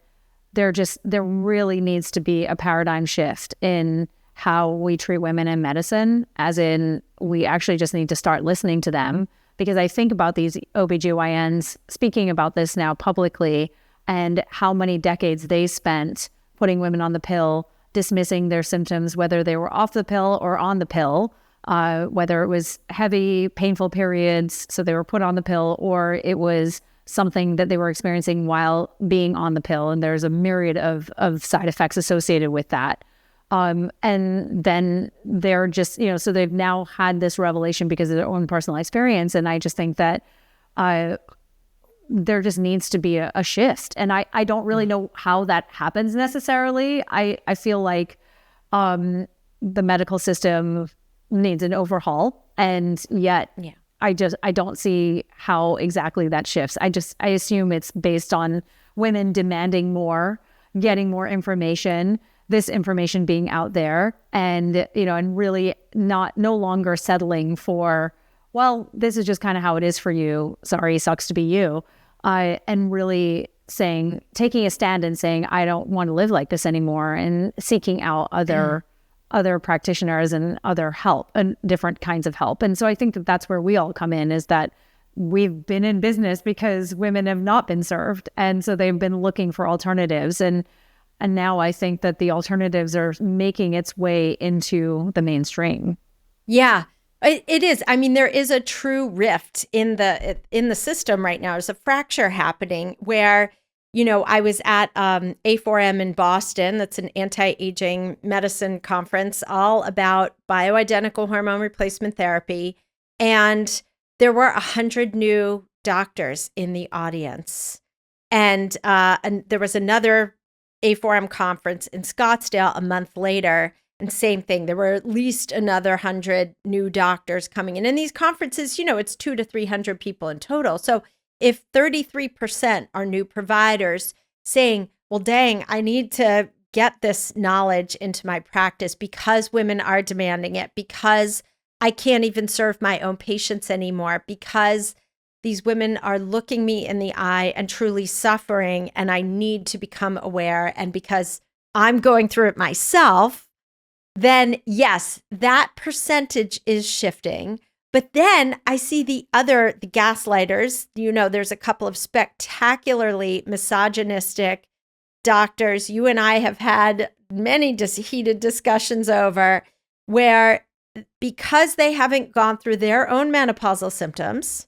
there really needs to be a paradigm shift in how we treat women in medicine, as in we actually just need to start listening to them. Because I think about these OBGYNs speaking about this now publicly and how many decades they spent putting women on the pill, dismissing their symptoms, whether they were off the pill or on the pill, whether it was heavy, painful periods, so they were put on the pill, or it was something that they were experiencing while being on the pill. And there's a myriad of side effects associated with that. And then they're just, so they've now had this revelation because of their own personal experience. And I just think that there just needs to be a shift. And I don't really know how that happens necessarily. I feel like the medical system needs an overhaul. And yet I don't see how exactly that shifts. I assume it's based on women demanding more, getting more information, this information being out there, and and really no longer settling for, well, this is just kind of how it is for you. Sorry, sucks to be you. And really taking a stand and saying, I don't want to live like this anymore, and seeking out other practitioners and other help and different kinds of help. And so I think that that's where we all come in, is that we've been in business because women have not been served. And so they've been looking for alternatives. And now I think that the alternatives are making its way into the mainstream. Yeah, it is. I mean, there is a true rift in the system right now. There's a fracture happening where, I was at A4M in Boston. That's an anti-aging medicine conference all about bioidentical hormone replacement therapy. And there were 100 new doctors in the audience. And there was another A4M conference in Scottsdale a month later, and same thing. There were at least another 100 new doctors coming in. And these conferences, it's 200 to 300 people in total. So if 33% are new providers saying, well, dang, I need to get this knowledge into my practice because women are demanding it, because I can't even serve my own patients anymore, because these women are looking me in the eye and truly suffering, and I need to become aware, and because I'm going through it myself, then yes, that percentage is shifting. But then I see the gaslighters. There's a couple of spectacularly misogynistic doctors you and I have had many heated discussions over, where because they haven't gone through their own menopausal symptoms,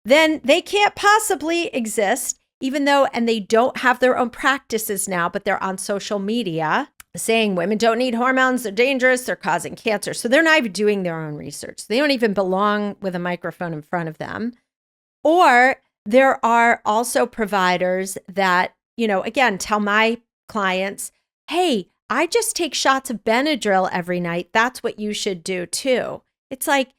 then they can't possibly exist, and they don't have their own practices now, but they're on social media saying women don't need hormones, they're dangerous, they're causing cancer. So they're not even doing their own research. They don't even belong with a microphone in front of them. Or there are also providers that, again, tell my clients, hey, I just take shots of Benadryl every night. That's what you should do too. It's like,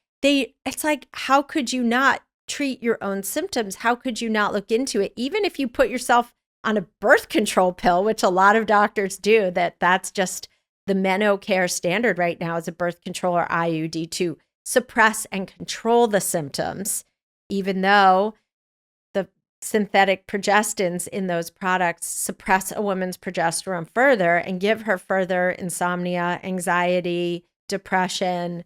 how could you not treat your own symptoms? How could you not look into it? Even if you put yourself on a birth control pill, which a lot of doctors do, that's just the Menocare standard right now, is a birth control or IUD to suppress and control the symptoms, even though the synthetic progestins in those products suppress a woman's progesterone further and give her further insomnia, anxiety, depression,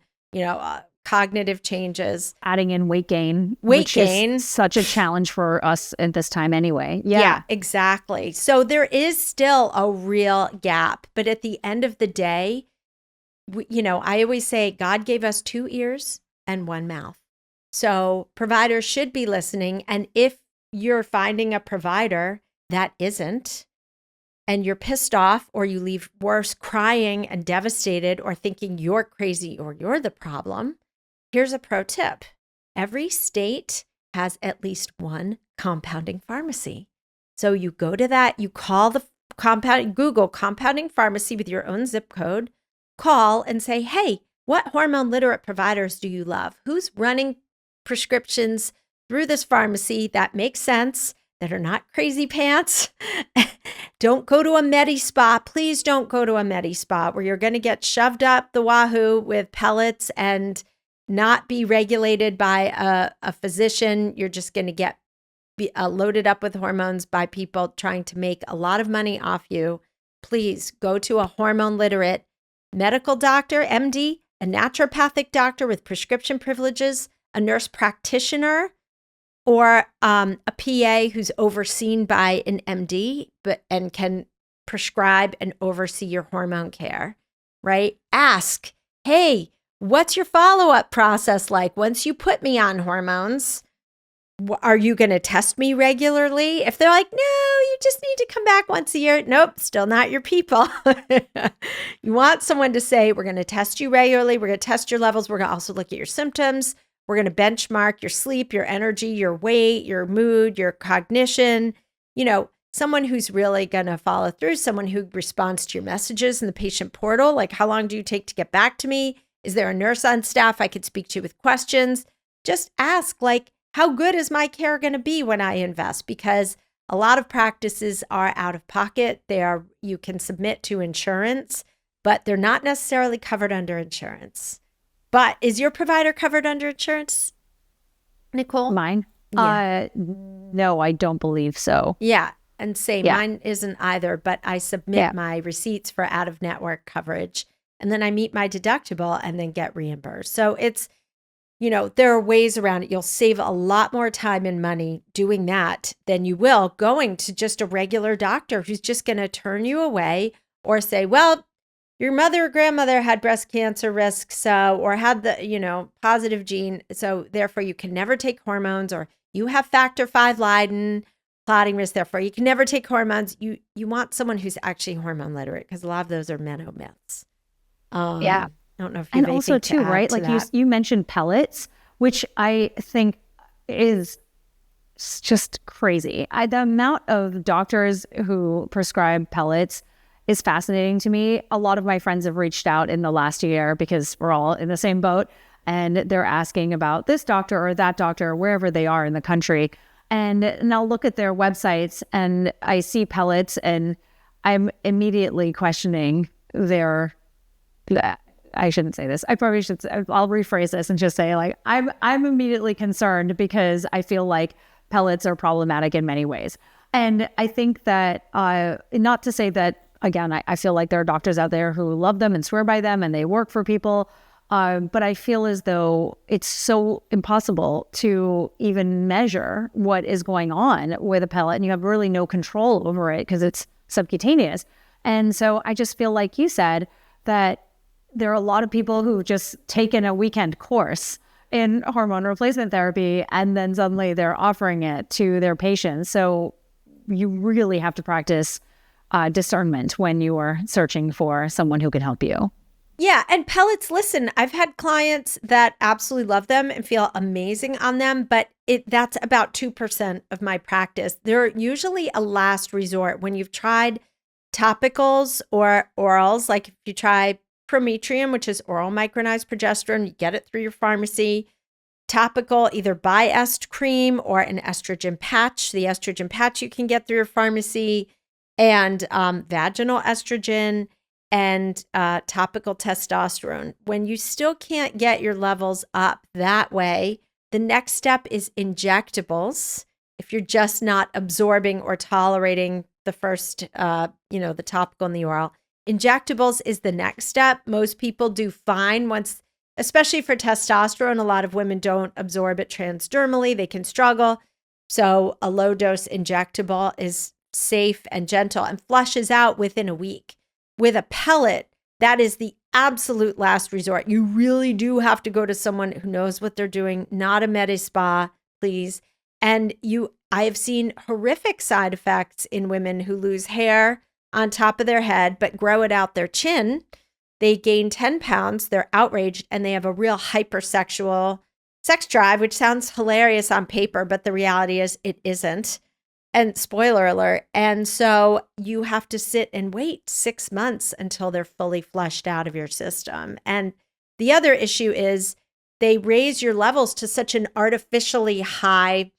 cognitive changes. Adding in weight gain, which is such a challenge for us at this time anyway. Yeah, exactly. So there is still a real gap. But at the end of the day, I always say God gave us 2 ears and 1 mouth. So providers should be listening. And if you're finding a provider that isn't, and you're pissed off, or you leave worse crying and devastated, or thinking you're crazy or you're the problem, here's a pro tip. Every state has at least one compounding pharmacy. So you go to that, you call the Google compounding pharmacy with your own zip code, call and say, hey, what hormone literate providers do you love? Who's running prescriptions through this pharmacy that makes sense, that are not crazy pants? Don't go to a Medi-Spa. Please don't go to a Medi-Spa where you're going to get shoved up the wahoo with pellets and not be regulated by a physician. You're just going to get loaded up with hormones by people trying to make a lot of money off you. Please go to a hormone literate medical doctor, MD, a naturopathic doctor with prescription privileges, a nurse practitioner, or a PA who's overseen by an MD and can prescribe and oversee your hormone care, right? Ask, hey, what's your follow-up process like once you put me on hormones? Are you going to test me regularly? If they're like, no, you just need to come back once a year. Nope, still not your people. You want someone to say, we're going to test you regularly. We're going to test your levels. We're going to also look at your symptoms. We're going to benchmark your sleep, your energy, your weight, your mood, your cognition. Someone who's really going to follow through, someone who responds to your messages in the patient portal. Like, how long do you take to get back to me? Is there a nurse on staff I could speak to with questions? Just ask, like, how good is my care going to be when I invest? Because a lot of practices are out of pocket. You can submit to insurance, but they're not necessarily covered under insurance. But is your provider covered under insurance, Nicole? Mine? Yeah. No, I don't believe so. Yeah. And mine isn't either, but I submit my receipts for out-of-network coverage, and then I meet my deductible and then get reimbursed. So it's, there are ways around it. You'll save a lot more time and money doing that than you will going to just a regular doctor who's just going to turn you away or say, well, your mother or grandmother had breast cancer risk, or had the, positive gene. So therefore you can never take hormones, or you have factor V Leiden, clotting risk. Therefore you can never take hormones. You want someone who's actually hormone literate, because a lot of those are menomyths. I don't know if you have anything to add right? to Like that. you mentioned pellets, which I think is just crazy. The amount of doctors who prescribe pellets is fascinating to me. A lot of my friends have reached out in the last year because we're all in the same boat, and they're asking about this doctor or that doctor, wherever they are in the country. And I'll look at their websites and I see pellets, and I'm immediately questioning I shouldn't say this. I probably should. I'll rephrase this and just say, like, I'm immediately concerned because I feel like pellets are problematic in many ways. And I think that, not to say that, again, I feel like there are doctors out there who love them and swear by them and they work for people. But I feel as though it's so impossible to even measure what is going on with a pellet, and you have really no control over it because it's subcutaneous. And so I just feel like you said that there are a lot of people who've just taken a weekend course in hormone replacement therapy, and then suddenly they're offering it to their patients. So you really have to practice discernment when you are searching for someone who can help you. Yeah. And pellets, listen, I've had clients that absolutely love them and feel amazing on them, but that's about 2% of my practice. They're usually a last resort when you've tried topicals or orals. Like if you try Prometrium, which is oral micronized progesterone, you get it through your pharmacy. Topical, either Biest cream or an estrogen patch. The estrogen patch you can get through your pharmacy, and vaginal estrogen, and topical testosterone. When you still can't get your levels up that way, the next step is injectables. If you're just not absorbing or tolerating the first, the topical and the oral, injectables is the next step. Most people do fine once, especially for testosterone. A lot of women don't absorb it transdermally. They can struggle. So a low dose injectable is safe and gentle and flushes out within a week. With a pellet, that is the absolute last resort. You really do have to go to someone who knows what they're doing, not a med spa, please. And I have seen horrific side effects in women who lose hair on top of their head, but grow it out their chin. They gain 10 pounds, they're outraged, and they have a real hypersexual sex drive, which sounds hilarious on paper, but the reality is it isn't. And spoiler alert. And so you have to sit and wait 6 months until they're fully flushed out of your system. And the other issue is they raise your levels to such an artificially high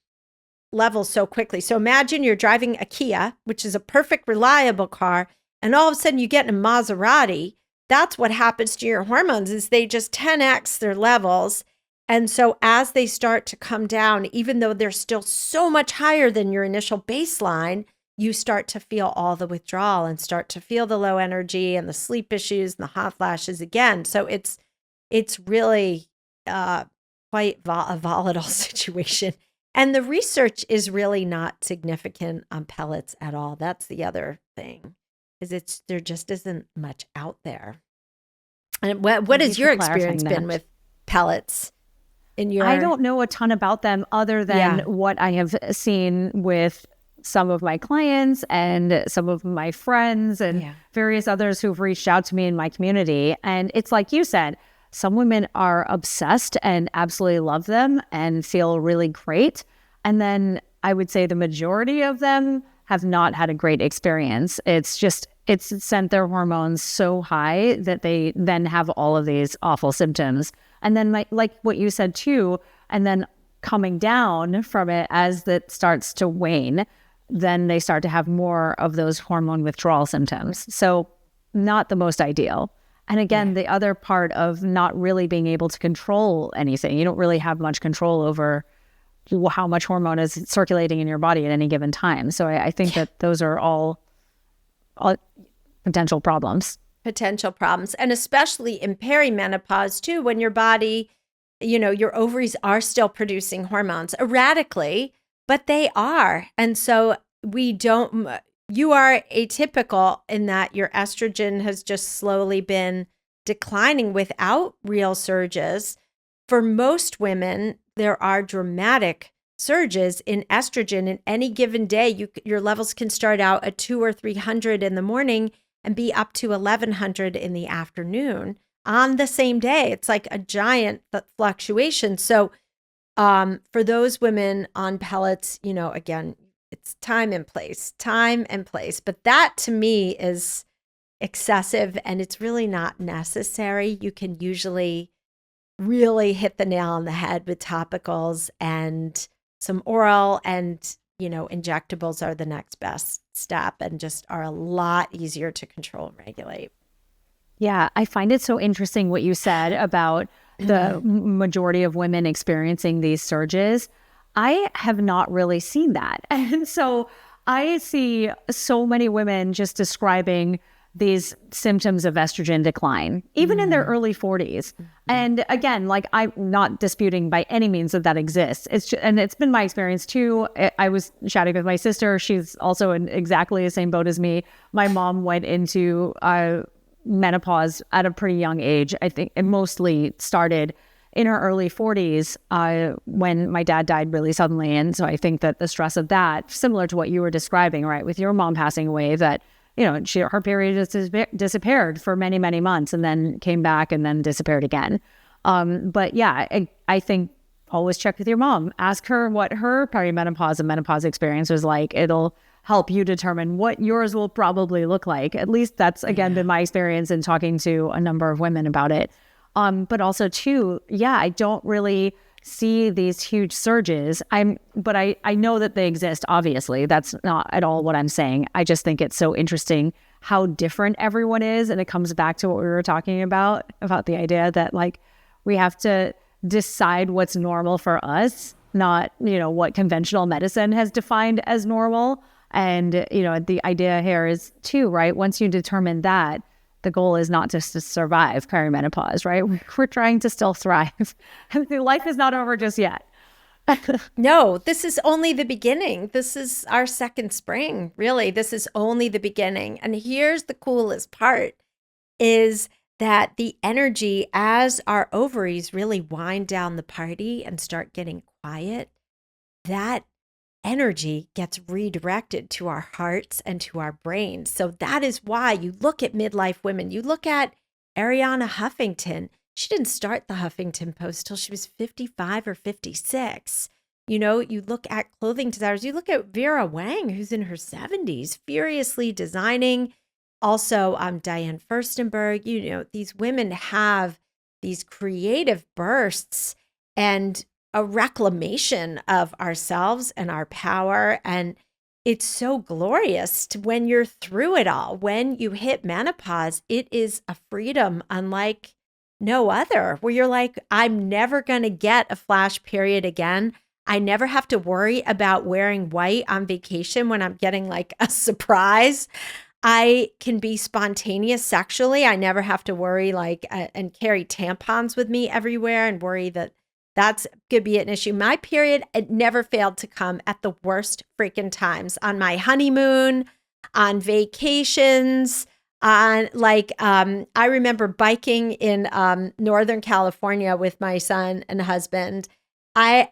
level so quickly. So imagine you're driving a Kia, which is a perfect, reliable car, and all of a sudden you get in a Maserati. That's what happens to your hormones, is they just 10x their levels. And so as they start to come down, even though they're still so much higher than your initial baseline, you start to feel all the withdrawal and start to feel the low energy and the sleep issues and the hot flashes again. So it's really quite a volatile situation. And the research is really not significant on pellets at all. That's the other thing, is there just isn't much out there. And what has your experience been with pellets? I don't know a ton about them other than what I have seen with some of my clients and some of my friends and various others who've reached out to me in my community. And it's like you said, some women are obsessed and absolutely love them and feel really great. And then I would say the majority of them have not had a great experience. It's sent their hormones so high that they then have all of these awful symptoms. And then like what you said too, and then coming down from it as that starts to wane, then they start to have more of those hormone withdrawal symptoms. So not the most ideal. And again, the other part of not really being able to control anything, you don't really have much control over how much hormone is circulating in your body at any given time. So I think that those are all potential problems. And especially in perimenopause too, when your body, your ovaries are still producing hormones erratically, but they are. And so you are atypical in that your estrogen has just slowly been declining without real surges. For most women, there are dramatic surges in estrogen in any given day. Your levels can start out at 200 or 300 in the morning and be up to 1100 in the afternoon on the same day. It's like a giant fluctuation. So for those women on pellets, again, it's time and place. But that to me is excessive and it's really not necessary. You can usually really hit the nail on the head with topicals, and some oral and injectables are the next best step and just are a lot easier to control and regulate. Yeah, I find it so interesting what you said about the majority of women experiencing these surges. I have not really seen that. And so I see so many women just describing these symptoms of estrogen decline, even in their early 40s. And again, like, I'm not disputing by any means that exists. And it's been my experience too. I was chatting with my sister. She's also in exactly the same boat as me. My mom went into menopause at a pretty young age. I think it mostly started in her early 40s when my dad died really suddenly. And so I think that the stress of that, similar to what you were describing, right, with your mom passing away, that her period just disappeared for many, many months and then came back and then disappeared again. But yeah, I think always check with your mom. Ask her what her perimenopause and menopause experience was like. It'll help you determine what yours will probably look like. At least that's, again, been my experience in talking to a number of women about it. But also too, I don't really see these huge surges. But I know that they exist, obviously. That's not at all what I'm saying. I just think it's so interesting how different everyone is. And it comes back to what we were talking about the idea that, like, we have to decide what's normal for us, not, what conventional medicine has defined as normal. And, the idea here is too, right? Once you determine that, the goal is not just to survive perimenopause, right? We're trying to still thrive. Life is not over just yet. No, this is only the beginning. This is our second spring, really. This is only the beginning. And here's the coolest part is that the energy as our ovaries really wind down the party and start getting quiet, that energy gets redirected to our hearts and to our brains. So that is why you look at midlife women. You look at Ariana Huffington. She didn't start the Huffington Post till she was 55 or 56. You look at clothing designers. You look at Vera Wang, who's in her 70s, furiously designing. Also, Diane Furstenberg. These women have these creative bursts and a reclamation of ourselves and our power. And it's so glorious when you're through it all. When you hit menopause, it is a freedom unlike no other, where you're like, I'm never going to get a flash period again. I never have to worry about wearing white on vacation when I'm getting like a surprise. I can be spontaneous sexually. I never have to worry and carry tampons with me everywhere and worry that that's could be an issue. My period, it never failed to come at the worst freaking times, on my honeymoon, on vacations, I remember biking in Northern California with my son and husband. I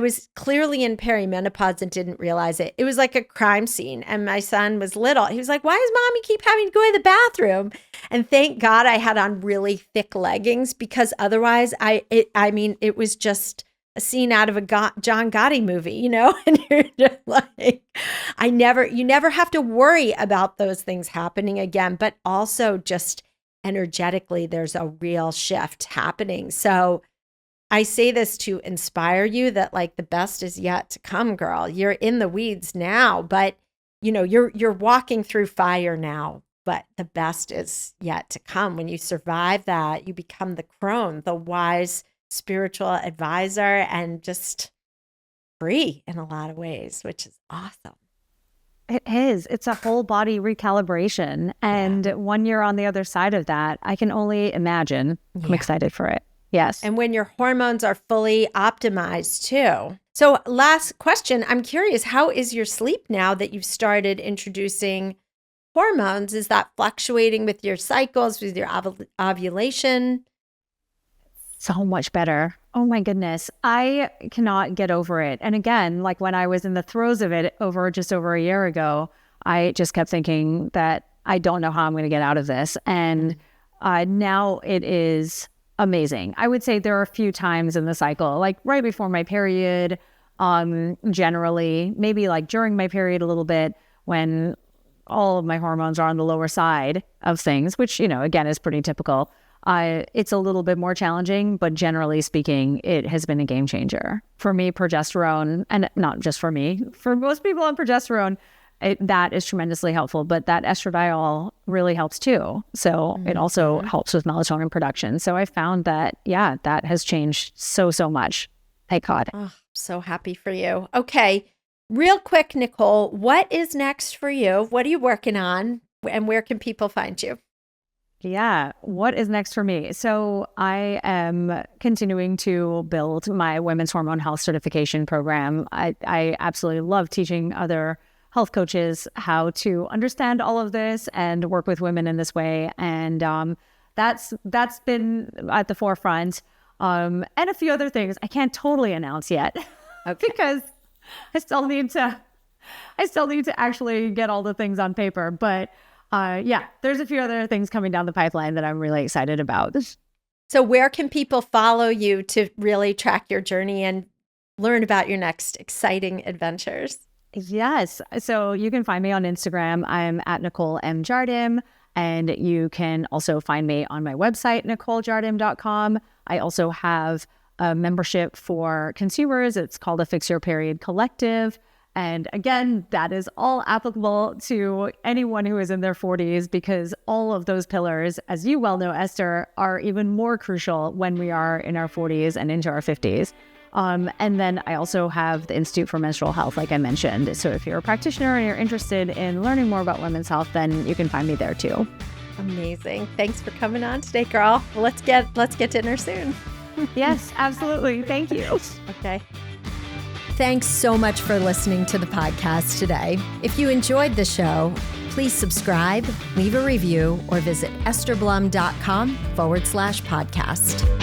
was clearly in perimenopause and didn't realize it. It was like a crime scene. And my son was little. He was like, why does mommy keep having to go to the bathroom? And thank God I had on really thick leggings, because otherwise it was just a scene out of a John Gotti movie, and you're just like, you never have to worry about those things happening again, but also just energetically, there's a real shift happening. So I say this to inspire you that the best is yet to come, girl. You're in the weeds now, but you're walking through fire now, but the best is yet to come. When you survive that, you become the crone, the wise spiritual advisor, and just free in a lot of ways, which is awesome. It is. It's a whole body recalibration. And when you're on the other side of that, I can only imagine. I'm excited for it. Yes. And when your hormones are fully optimized too. So last question, I'm curious, how is your sleep now that you've started introducing hormones? Is that fluctuating with your cycles, with your ovulation? So much better. Oh my goodness. I cannot get over it. And again, when I was in the throes of it just over a year ago, I just kept thinking that I don't know how I'm going to get out of this. And now it is amazing. I would say there are a few times in the cycle, right before my period, generally, maybe during my period a little bit, when all of my hormones are on the lower side of things, which, again, is pretty typical. It's a little bit more challenging, but generally speaking, it has been a game changer. For me, progesterone, and not just for me, for most people on progesterone, that is tremendously helpful, but that estradiol really helps too. So it also helps with melatonin production. So I found that, that has changed so much. Thank God. Oh, so happy for you. Okay. Real quick, Nicole, what is next for you? What are you working on, and where can people find you? Yeah. What is next for me? So I am continuing to build my women's hormone health certification program. I absolutely love teaching other health coaches how to understand all of this and work with women in this way. And that's been at the forefront. And a few other things I can't totally announce yet because I still need to actually get all the things on paper. But there's a few other things coming down the pipeline that I'm really excited about. So where can people follow you to really track your journey and learn about your next exciting adventures? Yes. So you can find me on Instagram. I'm at Nicole M. Jardim. And you can also find me on my website, NicoleJardim.com. I also have a membership for consumers. It's called a Fix Your Period Collective. And again, that is all applicable to anyone who is in their 40s, because all of those pillars, as you well know, Esther, are even more crucial when we are in our 40s and into our 50s. And then I also have the Institute for Menstrual Health, like I mentioned. So if you're a practitioner and you're interested in learning more about women's health, then you can find me there too. Amazing. Thanks for coming on today, girl. Well, let's get dinner soon. Yes, absolutely. Thank you. Okay. Thanks so much for listening to the podcast today. If you enjoyed the show, please subscribe, leave a review, or visit estherblum.com/podcast.